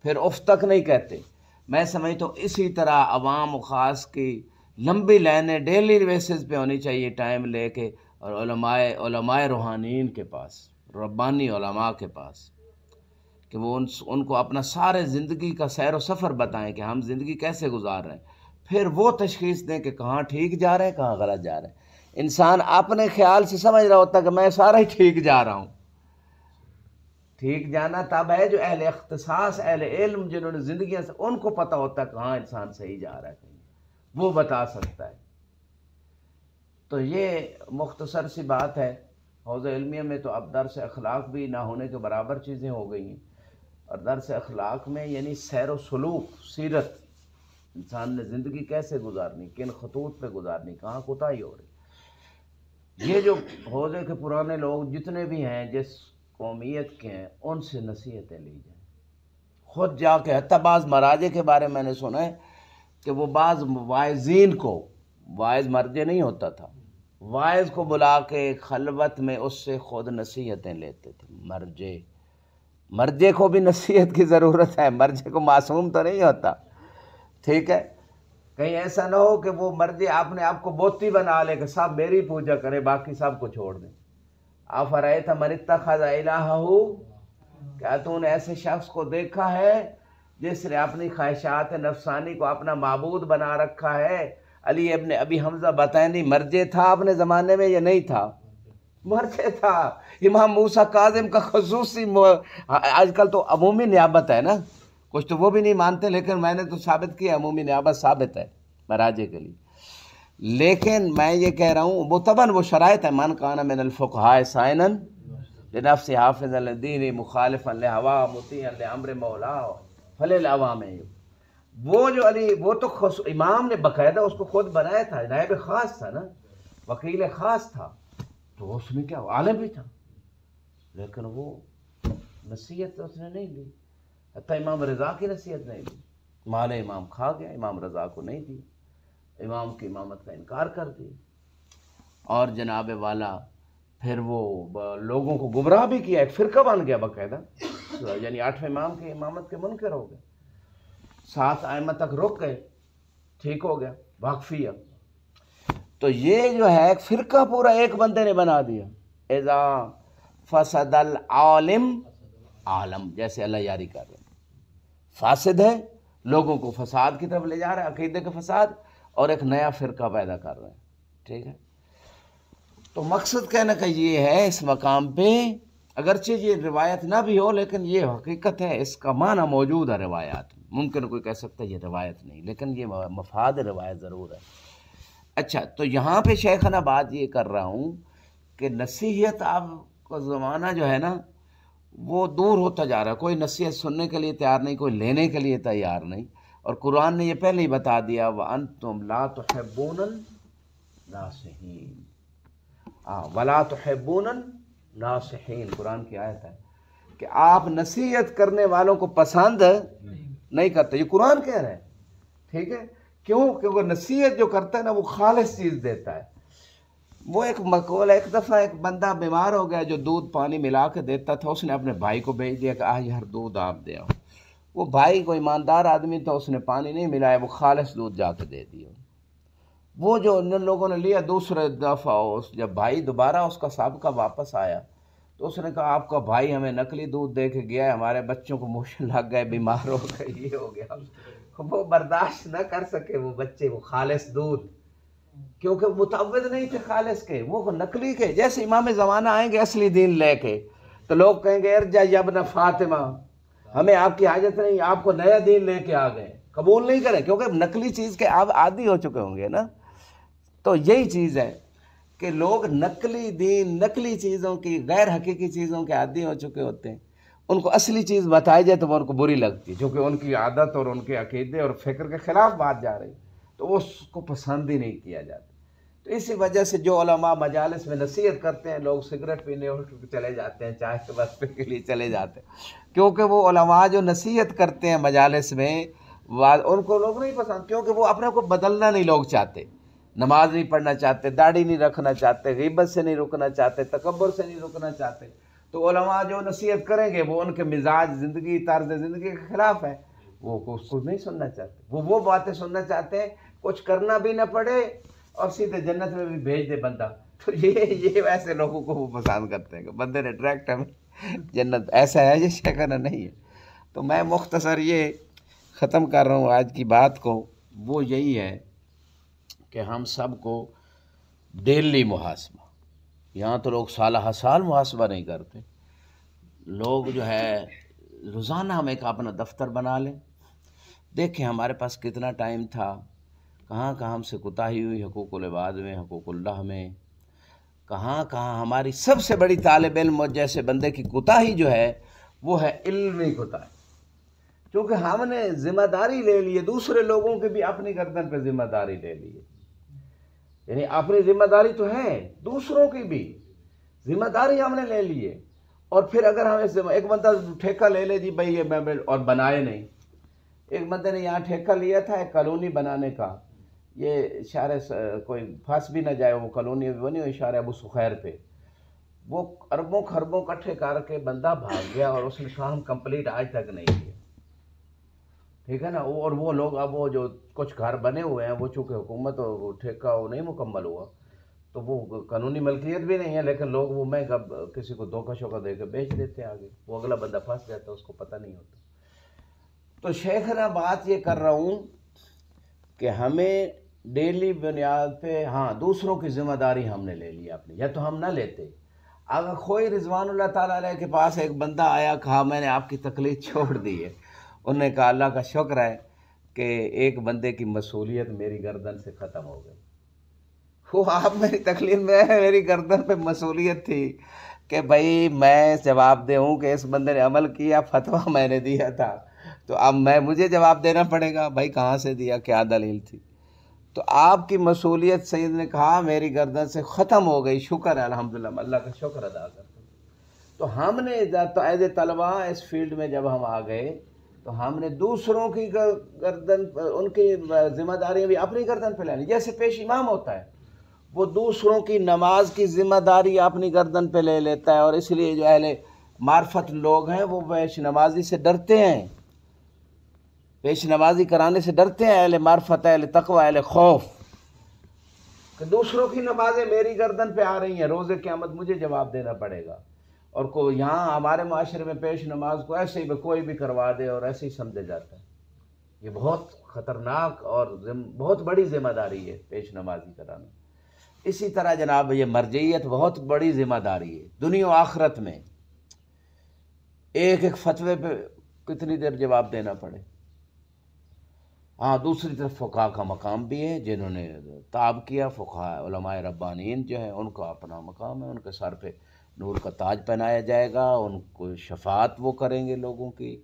Speaker 1: پھر اف تک نہیں کہتے۔ میں سمجھتا ہوں اسی طرح عوام و خاص کی لمبی لائنیں ڈیلی بیسس پہ ہونی چاہیے، ٹائم لے کے، اور علماء روحانیین کے پاس، ربانی علماء کے پاس، کہ وہ ان کو اپنا سارے زندگی کا سیر و سفر بتائیں کہ ہم زندگی کیسے گزار رہے ہیں، پھر وہ تشخیص دیں کہ کہاں ٹھیک جا رہے ہیں کہاں غلط جا رہے ہیں۔ انسان اپنے خیال سے سمجھ رہا ہوتا کہ میں سارا ہی ٹھیک جا رہا ہوں۔ ٹھیک جانا تب ہے جو اہل اختصاص، اہل علم، جنہوں نے زندگیاں سے، ان کو پتہ ہوتا ہے کہ ہاں انسان صحیح جا رہا ہے، کہیں وہ بتا سکتا ہے۔ تو یہ مختصر سی بات ہے۔ حوض علمیہ میں تو اب درس اخلاق بھی نہ ہونے کے برابر چیزیں ہو گئی ہیں، اور درس اخلاق میں یعنی سیر و سلوک، سیرت، انسان نے زندگی کیسے گزارنی، کن خطوط پہ گزارنی، کہاں کوتاہی ہو رہی۔ یہ جو حوضے کے پرانے لوگ جتنے بھی ہیں، جس قومیت کے ہیں، ان سے نصیحتیں لی جائیں، خود جا کے۔ حتیٰ بعض مراجع کے بارے میں نے سنا ہے کہ وہ بعض واعظین کو، واعظ مرجع نہیں ہوتا تھا، واعظ کو بلا کے خلوت میں اس سے خود نصیحتیں لیتے تھے۔ مرجع کو بھی نصیحت کی ضرورت ہے، مرجع کو معصوم تو نہیں ہوتا، ٹھیک ہے؟ کہیں ایسا نہ ہو کہ وہ مرجع اپنے آپ کو بوتی بنا لے کہ سب میری پوجا کرے، باقی سب کو چھوڑ دیں۔ افرأیت من اتخذ الہہ، کیا تو نے ایسے شخص کو دیکھا ہے جس نے اپنی خواہشات نفسانی کو اپنا معبود بنا رکھا ہے؟ علی ابن ابی حمزہ بتائیں، نہیں مرجع تھا اپنے زمانے میں یا نہیں تھا؟ مرجع تھا۔ امام موسیٰ کاظم کا خصوصی آج کل تو عمومی نیابت ہے نا، کچھ تو وہ بھی نہیں مانتے، لیکن میں نے تو ثابت کیا عمومی نیابت ثابت ہے مراجع کے لیے۔ لیکن میں یہ کہہ رہا ہوں متبن وہ شرائط ہے، من کان من الفقہاء سائنا لنفس حافظا للدین مخالفا لہوا مطیعا لامر مولا فللعوام۔ وہ جو علی، وہ تو امام نے باقاعدہ اس کو خود بنایا تھا، نائب خاص تھا نا، وکیل خاص تھا، تو اس میں کیا عالم بھی تھا، لیکن وہ نصیحت اس نے نہیں لی، حتیٰ امام رضا کی نصیحت نہیں لی، مال امام کھا گیا، امام رضا کو نہیں دی، امام کی امامت کا انکار کر دی، اور جناب والا پھر وہ لوگوں کو گمراہ بھی کیا، ایک فرقہ بن گیا باقاعدہ، یعنی 8ویں امام کی امامت کے منکر ہو گئے، 7 ائمہ تک رک گئے، ٹھیک ہو گیا واقفیہ۔ تو یہ جو ہے ایک فرقہ پورا ایک بندے نے بنا دیا۔ اذا فسد العالم عالم، جیسے اللہ یاری کر رہے ہیں، فاسد ہے، لوگوں کو فساد کی طرف لے جا رہا ہے، عقیدے کا فساد، اور ایک نیا فرقہ پیدا کر رہے ہیں، ٹھیک ہے؟ تو مقصد کہنے کا یہ ہے اس مقام پہ، اگرچہ یہ روایت نہ بھی ہو لیکن یہ حقیقت ہے، اس کا معنی موجود ہے روایات میں، ممکن کوئی کہہ سکتا ہے یہ روایت نہیں، لیکن یہ مفاد روایت ضرور ہے۔ اچھا، تو یہاں پہ شیخنا بات یہ کر رہا ہوں کہ نصیحت اب کا زمانہ جو ہے نا وہ دور ہوتا جا رہا ہے، کوئی نصیحت سننے کے لیے تیار نہیں، کوئی لینے کے لیے تیار نہیں. اور قرآن نے یہ پہلے ہی بتا دیا وَأَنْتُمْ لَا تُحِبُّونَ النَّاصِحِينَ. وَلَا تُحِبُّونَ النَّاصِحِينَ قرآن کی آیت ہے کہ آپ نصیحت کرنے والوں کو پسند نہیں کرتے. یہ قرآن کہہ رہا ہے، ٹھیک ہے. کیوں؟ کیونکہ نصیحت جو کرتا ہے نا وہ خالص چیز دیتا ہے. وہ ایک مقول ہے، ایک دفعہ ایک بندہ بیمار ہو گیا جو دودھ پانی ملا کے دیتا تھا، اس نے اپنے بھائی کو بھیج دیا کہ یار دودھ آپ دے آؤ. وہ بھائی کو ایماندار آدمی تھا، اس نے پانی نہیں ملایا، وہ خالص دودھ جا کے دے دیا. وہ جو ان لوگوں نے لیا دوسرے دفعہ، جب بھائی دوبارہ اس کا سابقہ واپس آیا تو اس نے کہا آپ کا بھائی ہمیں نقلی دودھ دے کے گیا ہے، ہمارے بچوں کو موشن لگ گئے، بیمار ہو گئے، یہ ہو گیا. وہ برداشت نہ کر سکے وہ بچے وہ خالص دودھ، کیونکہ متعود نہیں تھے خالص کے، وہ نقلی کے. جیسے امام زمانہ آئیں گے اصلی دین لے کے تو لوگ کہیں گے ارجع یا ابن فاطمہ، ہمیں آپ کی حاجت نہیں، آپ کو نیا دین لے کے آ گئے. قبول نہیں کریں کیونکہ نقلی چیز کے آپ عادی ہو چکے ہوں گے نا. تو یہی چیز ہے کہ لوگ نقلی دین، نقلی چیزوں کی، غیر حقیقی چیزوں کے عادی ہو چکے ہوتے ہیں. ان کو اصلی چیز بتائی جائے تو وہ ان کو بری لگتی ہے، کیونکہ ان کی عادت اور ان کے عقیدے اور فکر کے خلاف بات جا رہی، تو اس کو پسند ہی نہیں کیا جاتا. تو اسی وجہ سے جو علماء مجالس میں نصیحت کرتے ہیں، لوگ سگریٹ پینے چلے جاتے ہیں، چائے کے وقفے کے لیے چلے جاتے ہیں، کیونکہ وہ علماء جو نصیحت کرتے ہیں مجالس میں ان کو لوگ نہیں پسند، کیونکہ وہ اپنے کو بدلنا نہیں لوگ چاہتے، نماز نہیں پڑھنا چاہتے، داڑھی نہیں رکھنا چاہتے، غیبت سے نہیں رکنا چاہتے، تکبر سے نہیں رکنا چاہتے. تو علماء جو نصیحت کریں گے وہ ان کے مزاج، زندگی، طرز زندگی کے خلاف ہے، وہ اس کو نہیں سننا چاہتے. وہ باتیں سننا چاہتے ہیں کچھ کرنا بھی نہ پڑے اور سیدھے جنت میں بھی بھیج دے بندہ. تو یہ ویسے لوگوں کو وہ پسند کرتے ہیں کہ بندے نے ڈائریکٹ ہمیں جنت، ایسا ہے یہ شکل نہیں ہے. تو میں مختصر یہ ختم کر رہا ہوں آج کی بات کو، وہ یہی ہے کہ ہم سب کو ڈیلی محاسبہ، یہاں تو لوگ سالہ سال محاسبہ نہیں کرتے، لوگ جو ہے روزانہ ہم ایک اپنا دفتر بنا لیں، دیکھیں ہمارے پاس کتنا ٹائم تھا، کہاں کہاں ہم سے کوتاہی ہوئی، حقوق العباد میں، حقوق اللہ میں، کہاں کہاں ہماری سب سے بڑی طالب علم جیسے بندے کی کوتاہی جو ہے وہ ہے علمی کوتاہی. کیونکہ ہم نے ذمہ داری لے لی ہے، دوسرے لوگوں کی بھی اپنی گردن پہ ذمہ داری لے لی ہے. یعنی اپنی ذمہ داری تو ہے، دوسروں کی بھی ذمہ داری ہم نے لے لی ہے. اور پھر اگر ہم ایک بندہ ٹھیکہ لے لے جی بھائی یہ میں اور بنائے نہیں. ایک بندے نے یہاں ٹھیکہ لیا تھا ایک کالونی بنانے کا، یہ اشارے کوئی پھنس بھی نہ جائے، وہ کالونی بنی ہوئی اشارے ابو سخیر پہ، وہ اربوں خربوں کٹھے کر کے بندہ بھاگ گیا اور اس نے کام کمپلیٹ آج تک نہیں کیا، ٹھیک ہے نا. اور وہ لوگ اب وہ جو کچھ گھر بنے ہوئے ہیں وہ چونکہ حکومت اور ٹھیکہ وہ نہیں مکمل ہوا تو وہ قانونی ملکیت بھی نہیں ہے، لیکن لوگ وہ میں کسی کو دھوکہ شوکہ دے کے بیچ دیتے ہیں آگے، وہ اگلا بندہ پھنس جاتا ہے، اس کو پتہ نہیں ہوتا. تو شیخنا بات یہ کر رہا ہوں کہ ہمیں ڈیلی بنیاد پہ دوسروں کی ذمہ داری ہم نے لے لی اپنی، یا تو ہم نہ لیتے. اگر کوئی رضوان اللہ تعالیٰ علیہ کے پاس ایک بندہ آیا، کہا میں نے آپ کی تکلیف چھوڑ دی ہے، انہوں نے کہا اللہ کا شکر ہے کہ ایک بندے کی مسئولیت میری گردن سے ختم ہو گئی. وہ آپ میری تکلیف میں میری گردن پہ مسئولیت تھی کہ بھائی میں جواب دے ہوں کہ اس بندے نے عمل کیا، فتویٰ میں نے دیا تھا، تو اب مجھے جواب دینا پڑے گا بھائی کہاں سے دیا، کیا دلیل تھی. تو آپ کی مسئولیت سید نے کہا میری گردن سے ختم ہو گئی، شکر ہے الحمدللہ، اللہ کا شکر ادا کرتا ہوں. تو ہم نے ایز اے طلباء اس فیلڈ میں جب ہم آ گئے تو ہم نے دوسروں کی گردن، ان کی ذمہ داریاں بھی اپنی گردن پہ لینی. جیسے پیش امام ہوتا ہے، وہ دوسروں کی نماز کی ذمہ داری اپنی گردن پہ لے لیتا ہے، اور اس لیے جو اہل معرفت لوگ ہیں وہ پیش نمازی سے ڈرتے ہیں، پیش نمازی کرانے سے ڈرتے ہیں اہل معرفت، اہل تقوی، اہل خوف، کہ دوسروں کی نمازیں میری گردن پہ آ رہی ہیں، روز قیامت مجھے جواب دینا پڑے گا. اور یہاں ہمارے معاشرے میں پیش نماز کو ایسے ہی کوئی بھی کروا دے اور ایسے ہی سمجھا جاتا ہے. یہ بہت خطرناک اور بہت بڑی ذمہ داری ہے پیش نمازی کرانا. اسی طرح جناب یہ مرجعیت بہت بڑی ذمہ داری ہے دنیا و آخرت میں. ایک ایک فتوے پہ کتنی دیر جواب دینا پڑے. دوسری طرف فقہاء کا مقام بھی ہے، جنہوں نے تاب کیا، فقہاء علماء ربانیین جو ہیں ان کا اپنا مقام ہے، ان کے سر پہ نور کا تاج پہنایا جائے گا، ان کو شفاعت وہ کریں گے لوگوں کی،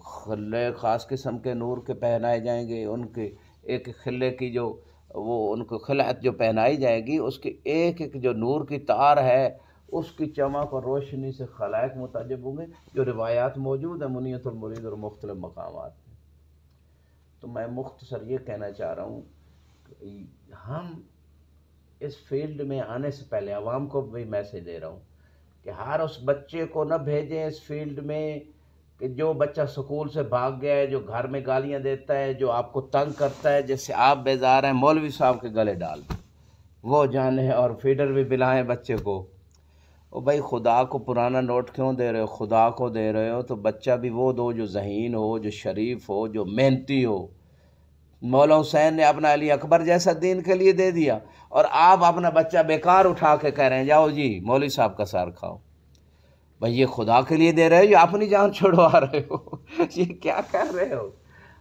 Speaker 1: خلے خاص قسم کے نور کے پہنائے جائیں گے، ان کے ایک خلے کی جو وہ ان کو خلعت جو پہنائی جائے گی، اس کی ایک ایک جو نور کی تار ہے اس کی چمک اور روشنی سے خلائق متعجب ہوں گے، جو روایات موجود ہیں منیت المرید اور مختلف مقامات میں۔ تو میں مختصر یہ کہنا چاہ رہا ہوں کہ ہم اس فیلڈ میں آنے سے پہلے عوام کو بھی میسج دے رہا ہوں کہ ہر اس بچے کو نہ بھیجیں اس فیلڈ میں کہ جو بچہ سکول سے بھاگ گیا ہے، جو گھر میں گالیاں دیتا ہے، جو آپ کو تنگ کرتا ہے، جس سے آپ بیزار ہیں، مولوی صاحب کے گلے ڈال دیں، وہ جانے اور فیڈر بھی بلائیں بچے کو۔ او بھائی خدا کو پرانا نوٹ کیوں دے رہے ہو؟ خدا کو دے رہے ہو تو بچہ بھی وہ دو جو ذہین ہو، جو شریف ہو، جو محنتی ہو۔ مولا حسین نے اپنا علی اکبر جیسا دین کے لیے دے دیا، اور آپ اپنا بچہ بیکار اٹھا کے کہہ رہے ہیں جاؤ جی مولوی صاحب کا سار کھاؤ۔ بھئی یہ خدا کے لیے دے رہے ہو یا اپنی جان چھڑوا رہے ہو؟ یہ کیا کر رہے ہو؟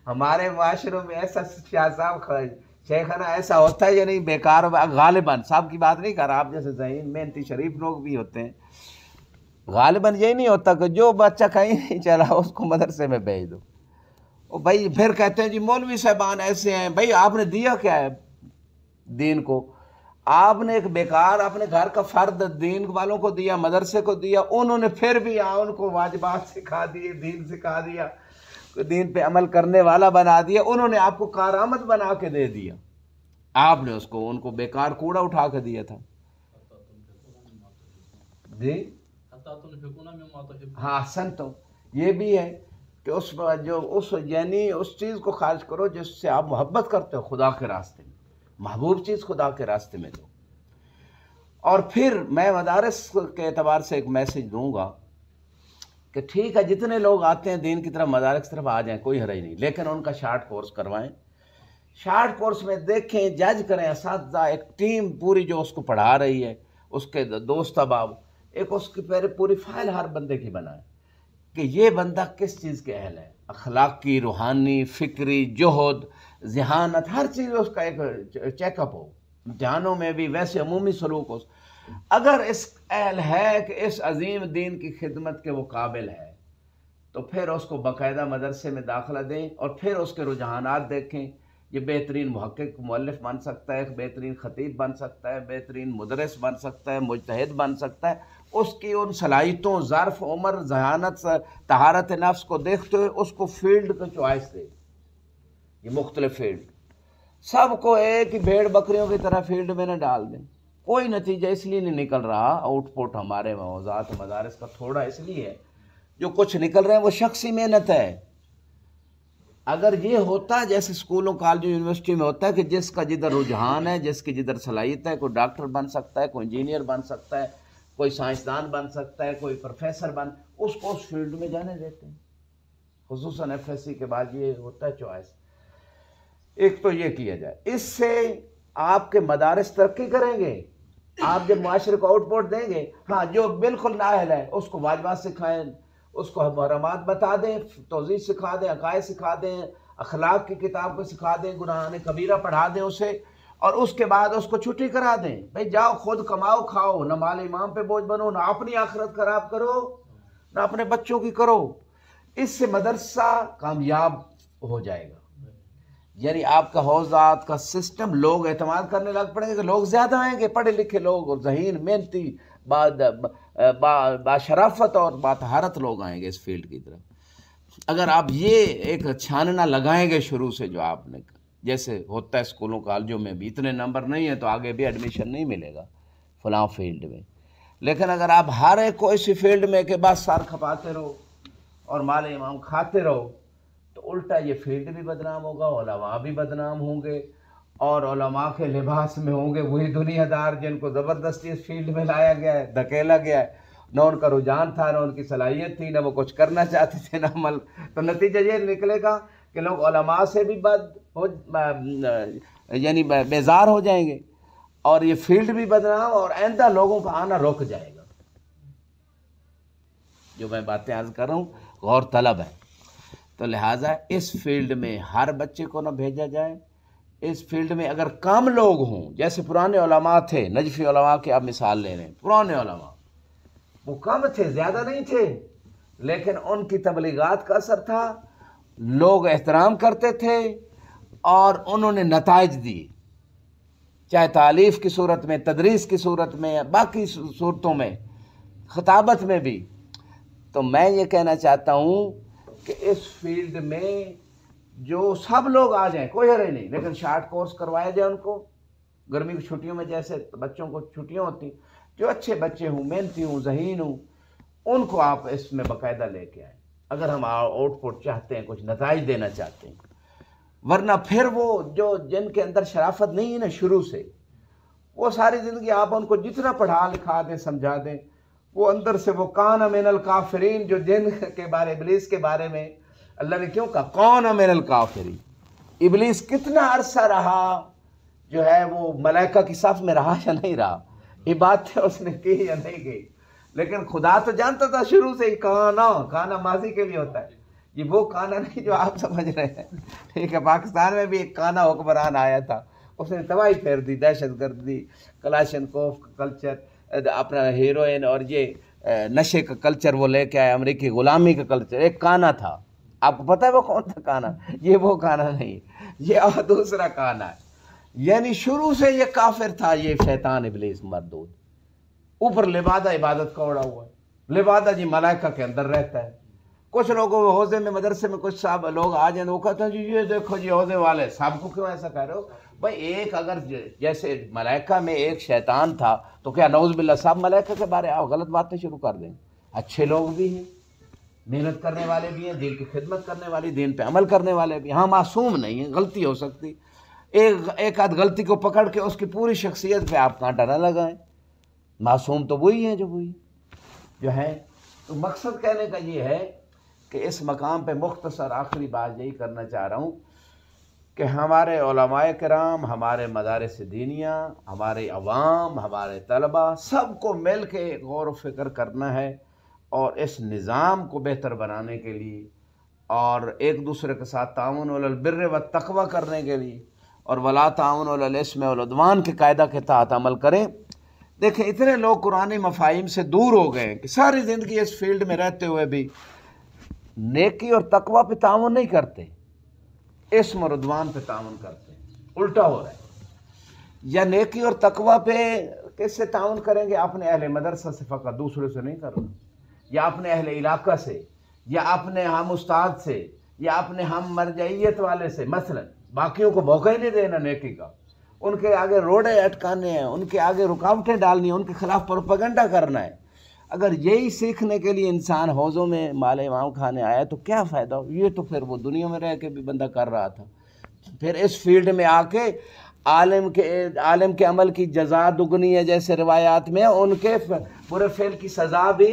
Speaker 1: ہمارے معاشروں میں ایسا شاہ صاحب شیخانہ ایسا ہوتا ہے یا نہیں؟ بیکار غالباً صاحب کی بات نہیں کر رہا، آپ جیسے ذہین محنتی شریف لوگ بھی ہوتے ہیں، غالباً یہی نہیں ہوتا کہ جو بچہ کہیں نہیں چلا اس کو مدرسے میں بھیج دو۔ اور بھائی پھر کہتے ہیں جی مولوی صاحبان ایسے ہیں۔ بھائی آپ نے دیا کیا ہے دین کو؟ آپ نے ایک بیکار اپنے گھر کا فرد دین والوں کو دیا، مدرسے کو دیا، انہوں نے پھر بھی ان کو واجبات سکھا دیے، دین سکھا دیا، دین پہ عمل کرنے والا بنا دیا، انہوں نے آپ کو کارآمد بنا کے دے دیا، آپ نے اس کو ان کو بیکار کوڑا اٹھا کے دیا تھا۔ جی ہاں احسنتم، یہ بھی ہے کہ اس یعنی اس چیز کو خارج کرو جس سے آپ محبت کرتے ہو خدا کے راستے میں، محبوب چیز خدا کے راستے میں دو۔ اور پھر میں مدارس کے اعتبار سے ایک میسج دوں گا کہ ٹھیک ہے جتنے لوگ آتے ہیں دین کی طرف، مدارس کی طرف آ جائیں، کوئی حرج نہیں، لیکن ان کا شارٹ کورس کروائیں، شارٹ کورس میں دیکھیں، جج کریں، اساتذہ ایک ٹیم پوری جو اس کو پڑھا رہی ہے، اس کے دوست احباب، ایک اس کی پوری فائل ہر بندے کی بنائیں کہ یہ بندہ کس چیز کے اہل ہے، اخلاقی، روحانی، فکری، جہد، ذہانت، ہر چیز اس کا ایک چیک اپ ہو، امتحانوں میں بھی ویسے عمومی سلوک ہو۔ اگر اس اہل ہے کہ اس عظیم دین کی خدمت کے وہ قابل ہے تو پھر اس کو باقاعدہ مدرسے میں داخلہ دیں، اور پھر اس کے رجحانات دیکھیں۔ یہ بہترین محقق مؤلف بن سکتا ہے، ایک بہترین خطیب بن سکتا ہے، بہترین مدرس بن سکتا ہے، مجتہد بن سکتا ہے۔ اس کی ان صلاحیتوں، ظرف، عمر، ذہانت، طہارت نفس کو دیکھتے ہوئے اس کو فیلڈ کا چوائس دے۔ یہ مختلف فیلڈ، سب کو ایک ہی بھیڑ بکریوں کی طرح فیلڈ میں نہ ڈال دیں۔ کوئی نتیجہ اس لیے نہیں نکل رہا، آؤٹ پٹ ہمارے موضوعات مدارس کا تھوڑا اس لیے ہے، جو کچھ نکل رہے ہیں وہ شخصی محنت ہے۔ اگر یہ ہوتا جیسے اسکولوں، کالجوں، یونیورسٹی میں ہوتا ہے کہ جس کا جدھر رجحان ہے، جس کی جدھر صلاحیت ہے، کوئی ڈاکٹر بن سکتا ہے، کوئی انجینئر بن سکتا ہے، کوئی سائنسدان بن سکتا ہے، کوئی پروفیسر اس کو اس فیلڈ میں جانے دیتے ہیں۔ خصوصاً ایف ایس سی کے بعد یہ ہوتا ہے چوائس۔ ایک تو یہ کیا جائے، اس سے آپ کے مدارس ترقی کریں گے، آپ جب معاشرے کو آؤٹ پٹ دیں گے۔ ہاں جو بالکل نااہل ہے اس کو واجبات سکھائیں، اس کو محرمات بتا دیں، توضیح سکھا دیں، عقائد سکھا دیں، اخلاق کی کتاب کو سکھا دیں، گناہان کبیرہ پڑھا دیں اسے، اور اس کے بعد اس کو چھٹی کرا دیں۔ بھئی جاؤ خود کماؤ کھاؤ، نہ مال امام پہ بوجھ بنو، نہ اپنی آخرت خراب کرو، نہ اپنے بچوں کی کرو۔ اس سے مدرسہ کامیاب ہو جائے گا، یعنی آپ کا حوزات کا سسٹم، لوگ اعتماد کرنے لگ پڑیں گے کہ لوگ زیادہ آئیں گے، پڑھے لکھے لوگ اور ذہین، محنتی، باشرافت اور باطہارت لوگ آئیں گے اس فیلڈ کی طرف۔ اگر آپ یہ ایک چھاننا لگائیں گے شروع سے، جو آپ نے جیسے ہوتا ہے اسکولوں کالجوں میں بھی، اتنے نمبر نہیں ہیں تو آگے بھی ایڈمیشن نہیں ملے گا فلاں فیلڈ میں، لیکن اگر آپ ہر ایک کو اسی فیلڈ میں کہ بس سر کھپاتے رہو اور مال امام کھاتے رہو، تو الٹا یہ فیلڈ بھی بدنام ہوگا، علماء بھی بدنام ہوں گے، اور علماء کے لباس میں ہوں گے وہی دنیا دار جن کو زبردستی اس فیلڈ میں لایا گیا ہے، دھکیلا گیا ہے، نہ ان کا رجحان تھا، نہ ان کی صلاحیت تھی، نہ وہ کچھ کرنا چاہتے تھے، نہ عمل۔ تو نتیجہ یہ نکلے گا کہ لوگ علماء سے بھی یعنی بیزار ہو جائیں گے، اور یہ فیلڈ بھی بدنام، اور آئندہ لوگوں کا آنا رک جائے گا۔ جو میں باتیں عرض کر رہا ہوں غور طلب ہے۔ تو لہٰذا اس فیلڈ میں ہر بچے کو نہ بھیجا جائے، اس فیلڈ میں اگر کم لوگ ہوں، جیسے پرانے علماء تھے، نجفی علماء کی آپ مثال لے رہے ہیں، پرانے علماء وہ کم تھے، زیادہ نہیں تھے، لیکن ان کی تبلیغات کا اثر تھا، لوگ احترام کرتے تھے اور انہوں نے نتائج دیے، چاہے تالیف کی صورت میں، تدریس کی صورت میں، باقی صورتوں میں، خطابت میں بھی۔ تو میں یہ کہنا چاہتا ہوں کہ اس فیلڈ میں جو سب لوگ آ جائیں، کوئی حرج نہیں، لیکن شارٹ کورس کروایا جائے ان کو، گرمی کی چھٹیوں میں جیسے بچوں کو چھٹیاں ہوتی، جو اچھے بچے ہوں، محنتی ہوں، ذہین ہوں، ان کو آپ اس میں باقاعدہ لے کے آئیں، اگر ہم آؤٹ پٹ چاہتے ہیں، کچھ نتائج دینا چاہتے ہیں۔ ورنہ پھر وہ جو جن کے اندر شرافت نہیں ہے نا شروع سے، وہ ساری زندگی آپ ان کو جتنا پڑھا لکھا دیں، سمجھا دیں، وہ اندر سے وہ کان من الکافرین، جو جن کے بارے، ابلیس کے بارے میں اللہ نے کیوں کہا کان من الکافرین؟ ابلیس کتنا عرصہ رہا جو ہے وہ ملائکہ کی صف میں رہا یا نہیں رہا، عبادتیں اس نے کی یا نہیں کی، لیکن خدا تو جانتا تھا شروع سے ہی، کانا ماضی کے لیے ہوتا ہے، یہ وہ کانا نہیں جو آپ سمجھ رہے ہیں، ٹھیک ہے۔ پاکستان میں بھی ایک کانا حکمران آیا تھا، اس نے تباہی پھیر دی، دہشت گردی، کلاشنکوف کا کلچر، اپنا ہیروئن اور یہ نشے کا کلچر وہ لے کے آئے، امریکی غلامی کا کلچر، ایک کانا تھا۔ آپ کو پتہ ہے وہ کون تھا کانا؟ یہ وہ کانا نہیں، یہ اور دوسرا کانا ہے، یعنی شروع سے یہ کافر تھا، یہ شیطان ابلیس مردود، اوپر لبادہ عبادت کا اڑا ہوا ہے، لبادہ جی ملائکہ کے اندر رہتا ہے۔ کچھ لوگوں کو حوضے میں، مدرسے میں کچھ صاحب لوگ آ جائیں، وہ کہتے ہیں جی یہ دیکھو جی حوضے والے، سب کو کیوں ایسا کہہ رہے ہو بھائی؟ ایک اگر جیسے ملائکہ میں ایک شیطان تھا، تو کیا نعوذ باللہ سب ملائکہ کے بارے آپ غلط باتیں شروع کر دیں؟ اچھے لوگ بھی ہیں، محنت کرنے والے بھی ہیں، دین کی خدمت کرنے والے، دین پہ عمل کرنے والے بھی، ہاں معصوم نہیں ہیں، غلطی ہو سکتی، ایک آدھ غلطی کو پکڑ کے اس کی پوری شخصیت پہ آپ کانٹا نہ لگائیں، معصوم تو وہی ہیں جو ہیں۔ تو مقصد کہنے کا یہ ہے کہ اس مقام پہ مختصر آخری بات یہی کرنا چاہ رہا ہوں کہ ہمارے علماء کرام، ہمارے مدارس دینیہ، ہمارے عوام، ہمارے طلباء، سب کو مل کے غور و فکر کرنا ہے، اور اس نظام کو بہتر بنانے کے لیے اور ایک دوسرے کے ساتھ تعاون علی البر والتقوی کرنے کے لیے، اور ولا تعاون علی الاثم والعدوان کے قاعدہ کے تحت عمل کریں۔ دیکھیں اتنے لوگ قرآنی مفاہیم سے دور ہو گئے ہیں کہ ساری زندگی اس فیلڈ میں رہتے ہوئے بھی نیکی اور تقوی پہ تعاون نہیں کرتے، اسم اور عدوان پہ تعاون کرتے ہیں، الٹا ہو رہا ہے۔ یا نیکی اور تقوی پہ کس سے تعاون کریں گے؟ اپنے اہل مدرسہ سے فقط، دوسرے سے نہیں کرنا، یا اپنے اہل علاقہ سے، یا اپنے ہم استاد سے، یا اپنے ہم مرجعیت والے سے، مثلا باقیوں کو موقع ہی نہیں دینا نیکی کا، ان کے آگے روڑے اٹکانے ہیں، ان کے آگے رکاوٹیں ڈالنی ہیں، ان کے خلاف پروپیگنڈا کرنا ہے۔ اگر یہی سیکھنے کے لیے انسان حوضوں میں مال امام کھانے آیا تو کیا فائدہ ہو؟ یہ تو پھر وہ دنیا میں رہ کے بھی بندہ کر رہا تھا، پھر اس فیلڈ میں آ کے عالم کے عمل کی جزا دگنی ہے، جیسے روایات میں ان کے برے فعل کی سزا بھی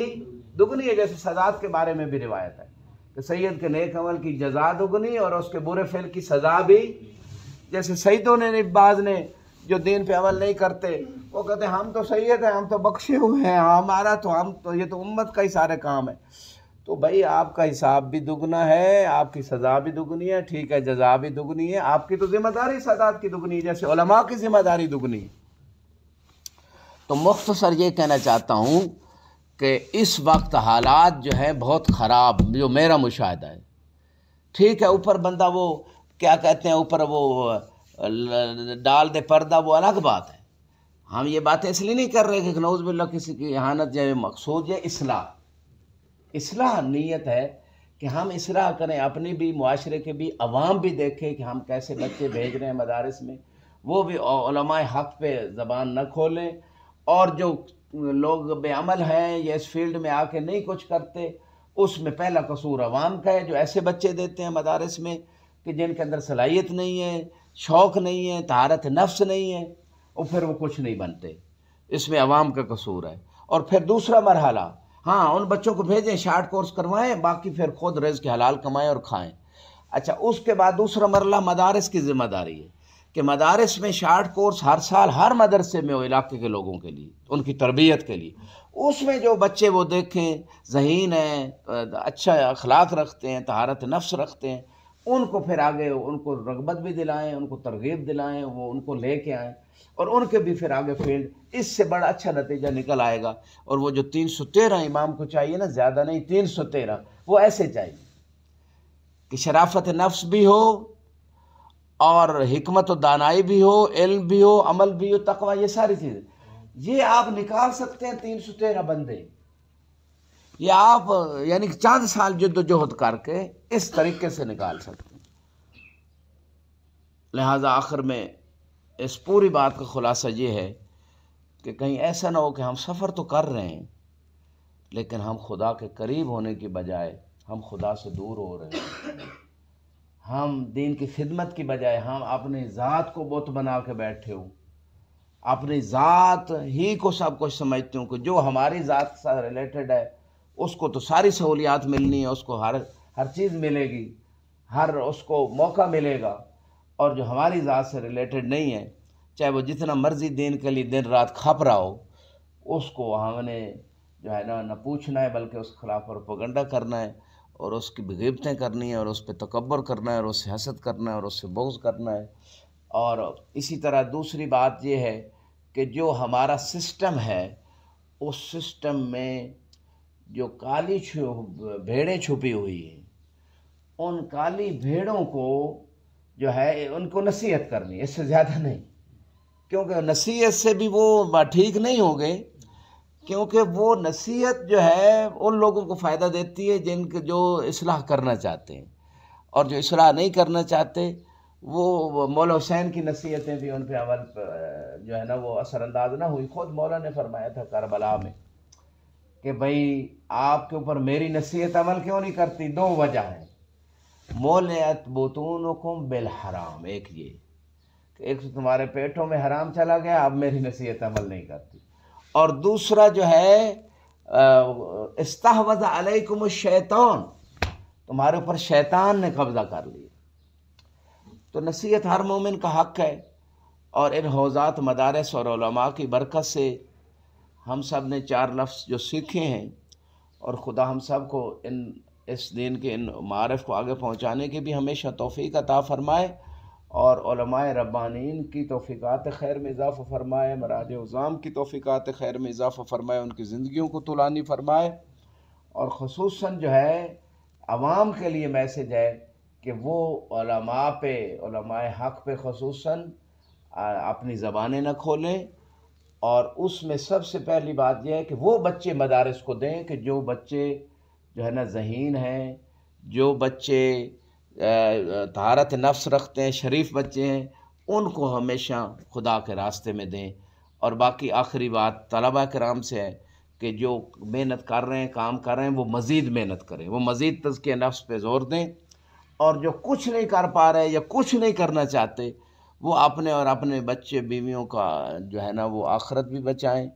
Speaker 1: دگنی ہے، جیسے سزات کے بارے میں بھی روایت ہے کہ سید کے نیک عمل کی جزا دگنی اور اس کے برے فعل کی سزا بھی، جیسے سیدوں نے بعض نے جو دین پہ عمل نہیں کرتے، وہ کہتے ہیں ہم تو سید ہیں، ہم تو بخشے ہوئے ہیں، ہمارا تو یہ تو امت کا ہی سارے کام ہے۔ تو بھائی آپ کا حساب بھی دگنا ہے، آپ کی سزا بھی دگنی ہے، ٹھیک ہے، جزا بھی دگنی ہے، آپ کی تو ذمہ داری سزات کی دگنی ہے، جیسے علماء کی ذمہ داری دگنی ہے۔ تو مختصر یہ کہنا چاہتا ہوں کہ اس وقت حالات جو ہیں بہت خراب، جو میرا مشاہدہ ہے، ٹھیک ہے، اوپر بندہ وہ کیا کہتے ہیں، اوپر وہ ڈال دے پردہ، وہ الگ بات ہے، ہم یہ باتیں اس لیے نہیں کر رہے کہ نعوذ باللہ کسی کی اہانت جائے، مقصود یہ اصلاح نیت ہے کہ ہم اصلاح کریں، اپنی بھی، معاشرے کے بھی، عوام بھی دیکھیں کہ ہم کیسے بچے بھیج رہے ہیں مدارس میں، وہ بھی علماء حق پہ زبان نہ کھولیں، اور جو لوگ بے عمل ہیں یا اس فیلڈ میں آ کے نہیں کچھ کرتے، اس میں پہلا قصور عوام کا ہے، جو ایسے بچے دیتے ہیں مدارس میں کہ جن کے اندر صلاحیت نہیں ہے، شوق نہیں ہے، طہارت نفس نہیں ہے، اور پھر وہ کچھ نہیں بنتے، اس میں عوام کا قصور ہے۔ اور پھر دوسرا مرحلہ، ہاں ان بچوں کو بھیجیں، شارٹ کورس کروائیں، باقی پھر خود رزق حلال کمائیں اور کھائیں۔ اچھا، اس کے بعد دوسرا مرحلہ مدارس کی ذمہ داری ہے کہ مدارس میں شارٹ کورس ہر سال ہر مدرسے میں ہو، علاقے کے لوگوں کے لیے، ان کی تربیت کے لیے، اس میں جو بچے وہ دیکھیں ذہین ہیں، اچھا اخلاق رکھتے ہیں، طہارت نفس رکھتے ہیں، ان کو پھر آگے ان کو رغبت بھی دلائیں، ان کو ترغیب دلائیں، وہ ان کو لے کے آئیں، اور ان کے بھی پھر آگے فیلڈ، اس سے بڑا اچھا نتیجہ نکل آئے گا۔ اور وہ جو 313 امام کو چاہیے نا، زیادہ نہیں، 313، وہ ایسے چاہیے کہ شرافت نفس بھی ہو، اور حکمت و دانائی بھی ہو، علم بھی ہو، عمل بھی ہو، تقوی، یہ ساری چیزیں، یہ آپ نکال سکتے ہیں 313 بندے، یہ آپ یعنی چند سال جد و جہد کر کے اس طریقے سے نکال سکتے ہیں۔ لہٰذا آخر میں اس پوری بات کا خلاصہ یہ ہے کہ کہیں ایسا نہ ہو کہ ہم سفر تو کر رہے ہیں لیکن ہم خدا کے قریب ہونے کی بجائے ہم خدا سے دور ہو رہے ہیں، ہم دین کی خدمت کی بجائے ہم اپنی ذات کو بت بنا کے بیٹھے ہوں، اپنی ذات ہی کو سب کچھ سمجھتے ہوں کہ جو ہماری ذات سے ریلیٹڈ ہے اس کو تو ساری سہولیات ملنی ہے، اس کو ہر چیز ملے گی، ہر اس کو موقع ملے گا، اور جو ہماری ذات سے ریلیٹڈ نہیں ہے، چاہے وہ جتنا مرضی دین کے لیے دن رات کھپ رہا ہو، اس کو ہم نے جو ہے نہ پوچھنا ہے، بلکہ اس کے خلاف پروپیگنڈا کرنا ہے، اور اس کی غیبتیں کرنی ہے، اور اس پہ تکبر کرنا ہے، اور اس سے حسد کرنا ہے، اور اس سے بغض کرنا ہے۔ اور اسی طرح دوسری بات یہ ہے کہ جو ہمارا سسٹم ہے، اس سسٹم میں جو کالی بھیڑیں چھپی ہوئی ہیں، ان کالی بھیڑوں کو جو ہے ان کو نصیحت کرنی ہے، اس سے زیادہ نہیں، کیونکہ نصیحت سے بھی وہ ٹھیک نہیں ہو گئے، کیونکہ وہ نصیحت جو ہے ان لوگوں کو فائدہ دیتی ہے جو اصلاح کرنا چاہتے ہیں، اور جو اصلاح نہیں کرنا چاہتے وہ مولا حسین کی نصیحتیں بھی ان پہ عمل جو ہے نا وہ اثر انداز نہ ہوئی۔ خود مولا نے فرمایا تھا کربلا میں کہ بھئی آپ کے اوپر میری نصیحت عمل کیوں نہیں کرتی؟ 2 وجہ ہیں، مولعت بطونکم بالحرام، ایک یہ کہ ایک تو تمہارے پیٹوں میں حرام چلا گیا، اب میری نصیحت عمل نہیں کرتی، اور دوسرا جو ہے استحوذ علیکم الشیطان، تمہارے اوپر شیطان نے قبضہ کر لیا۔ تو نصیحت ہر مومن کا حق ہے، اور ان حوزات مدارس اور علماء کی برکت سے ہم سب نے 4 لفظ جو سیکھے ہیں، اور خدا ہم سب کو اس دین کے ان معارف کو آگے پہنچانے کی بھی ہمیشہ توفیق عطا فرمائے، اور علماء ربانین کی توفیقات خیر میں اضافہ فرمائے، مراج عظام کی توفیقات خیر میں اضافہ فرمائے، ان کی زندگیوں کو طولانی فرمائے، اور خصوصاً جو ہے عوام کے لیے میسج ہے کہ وہ علماء حق پہ خصوصاً اپنی زبانیں نہ کھولیں، اور اس میں سب سے پہلی بات یہ ہے کہ وہ بچے مدارس کو دیں کہ جو بچے جو ہے نا ذہین ہیں، جو بچے طہارت نفس رکھتے ہیں، شریف بچے ہیں، ان کو ہمیشہ خدا کے راستے میں دیں۔ اور باقی آخری بات طلبہ کرام سے ہے کہ جو محنت کر رہے ہیں، کام کر رہے ہیں، وہ مزید محنت کریں، وہ مزید تزکیہ نفس پہ زور دیں، اور جو کچھ نہیں کر پا رہے یا کچھ نہیں کرنا چاہتے، وہ اپنے اور اپنے بچے بیویوں کا جو ہے نا وہ آخرت بھی بچائیں،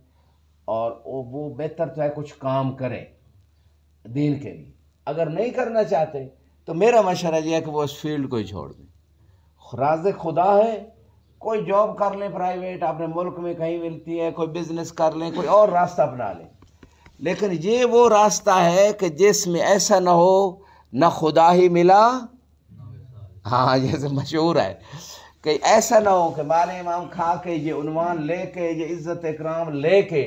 Speaker 1: اور وہ بہتر تو ہے کچھ کام کریں دین کے لیے۔ اگر نہیں کرنا چاہتے تو میرا مشورہ یہ ہے کہ وہ اس فیلڈ کو ہی چھوڑ دیں۔ رازق خدا ہے، کوئی جاب کر لیں پرائیویٹ، اپنے ملک میں کہیں ملتی ہے، کوئی بزنس کر لیں، کوئی اور راستہ اپنا لیں، لیکن یہ وہ راستہ ہے کہ جس میں ایسا نہ ہو نہ خدا ہی ملا، ہاں جیسے مشہور ہے کہ ایسا نہ ہو کہ مال امام کھا کے، یہ عنوان لے کے، یہ عزت اکرام لے کے،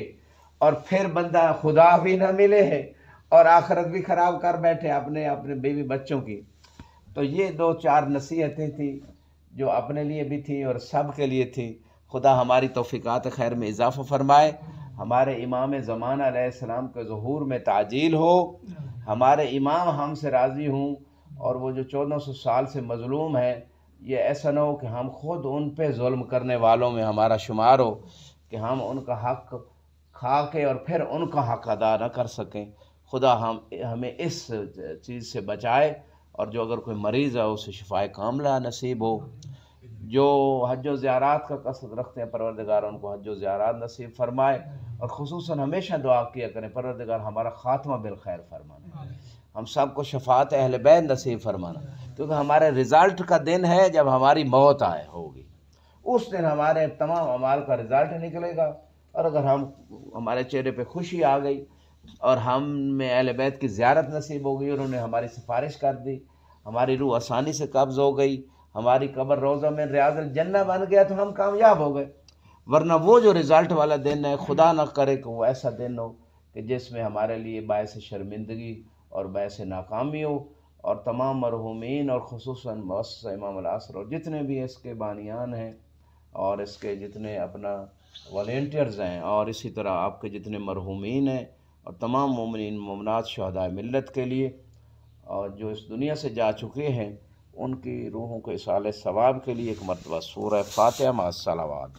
Speaker 1: اور پھر بندہ خدا بھی نہ ملے اور آخرت بھی خراب کر بیٹھے اپنے بیوی بچوں کی۔ تو یہ 2-4 نصیحتیں تھیں جو اپنے لیے بھی تھیں اور سب کے لیے تھیں۔ خدا ہماری توفیقات خیر میں اضافہ فرمائے، ہمارے امام زمانہ علیہ السلام کے ظہور میں تعجیل ہو، ہمارے امام ہم سے راضی ہوں، اور وہ جو 1400 سال سے مظلوم ہیں، یہ ایسا نہ ہو کہ ہم خود ان پہ ظلم کرنے والوں میں ہمارا شمار ہو، کہ ہم ان کا حق کھا کے اور پھر ان کا حق ادا نہ کر سکیں۔ خدا ہمیں اس چیز سے بچائے، اور جو اگر کوئی مریض ہے اسے شفائے کاملہ نصیب ہو، جو حج و زیارات کا قصد رکھتے ہیں پروردگار ان کو حج و زیارات نصیب فرمائے، اور خصوصاً ہمیشہ دعا کیا کریں پروردگار ہمارا خاتمہ بالخیر فرمانا، ہم سب کو شفاعت اہل بیت نصیب فرمانا، کیونکہ ہمارے رزلٹ کا دن ہے جب ہماری موت ہوگی، اس دن ہمارے تمام اعمال کا رزلٹ نکلے گا، اور اگر ہمارے چہرے پہ خوشی آ گئی اور ہم میں اہل بیت کی زیارت نصیب ہو گئی اور انہوں نے ہماری سفارش کر دی، ہماری روح آسانی سے قبض ہو گئی، ہماری قبر روضہ من ریاض الجنہ بن گیا تو ہم کامیاب ہو گئے۔ ورنہ وہ جو رزلٹ والا دن ہے، خدا نہ کرے کہ وہ ایسا دن ہو کہ جس میں ہمارے لیے باعث شرمندگی اور باعث ناکامی ہو، اور تمام مرحومین اور خصوصاً مؤسسہ امام العصر اور جتنے بھی اس کے بانیان ہیں اور اس کے جتنے اپنا والنٹیئرز ہیں، اور اسی طرح آپ کے جتنے مرحومین ہیں اور تمام مومنین مومنات شہداء ملت کے لیے، اور جو اس دنیا سے جا چکے ہیں ان کی روحوں کے اصالہ ثواب کے لیے ایک مرتبہ سورہ فاتحہ مع الصلوات۔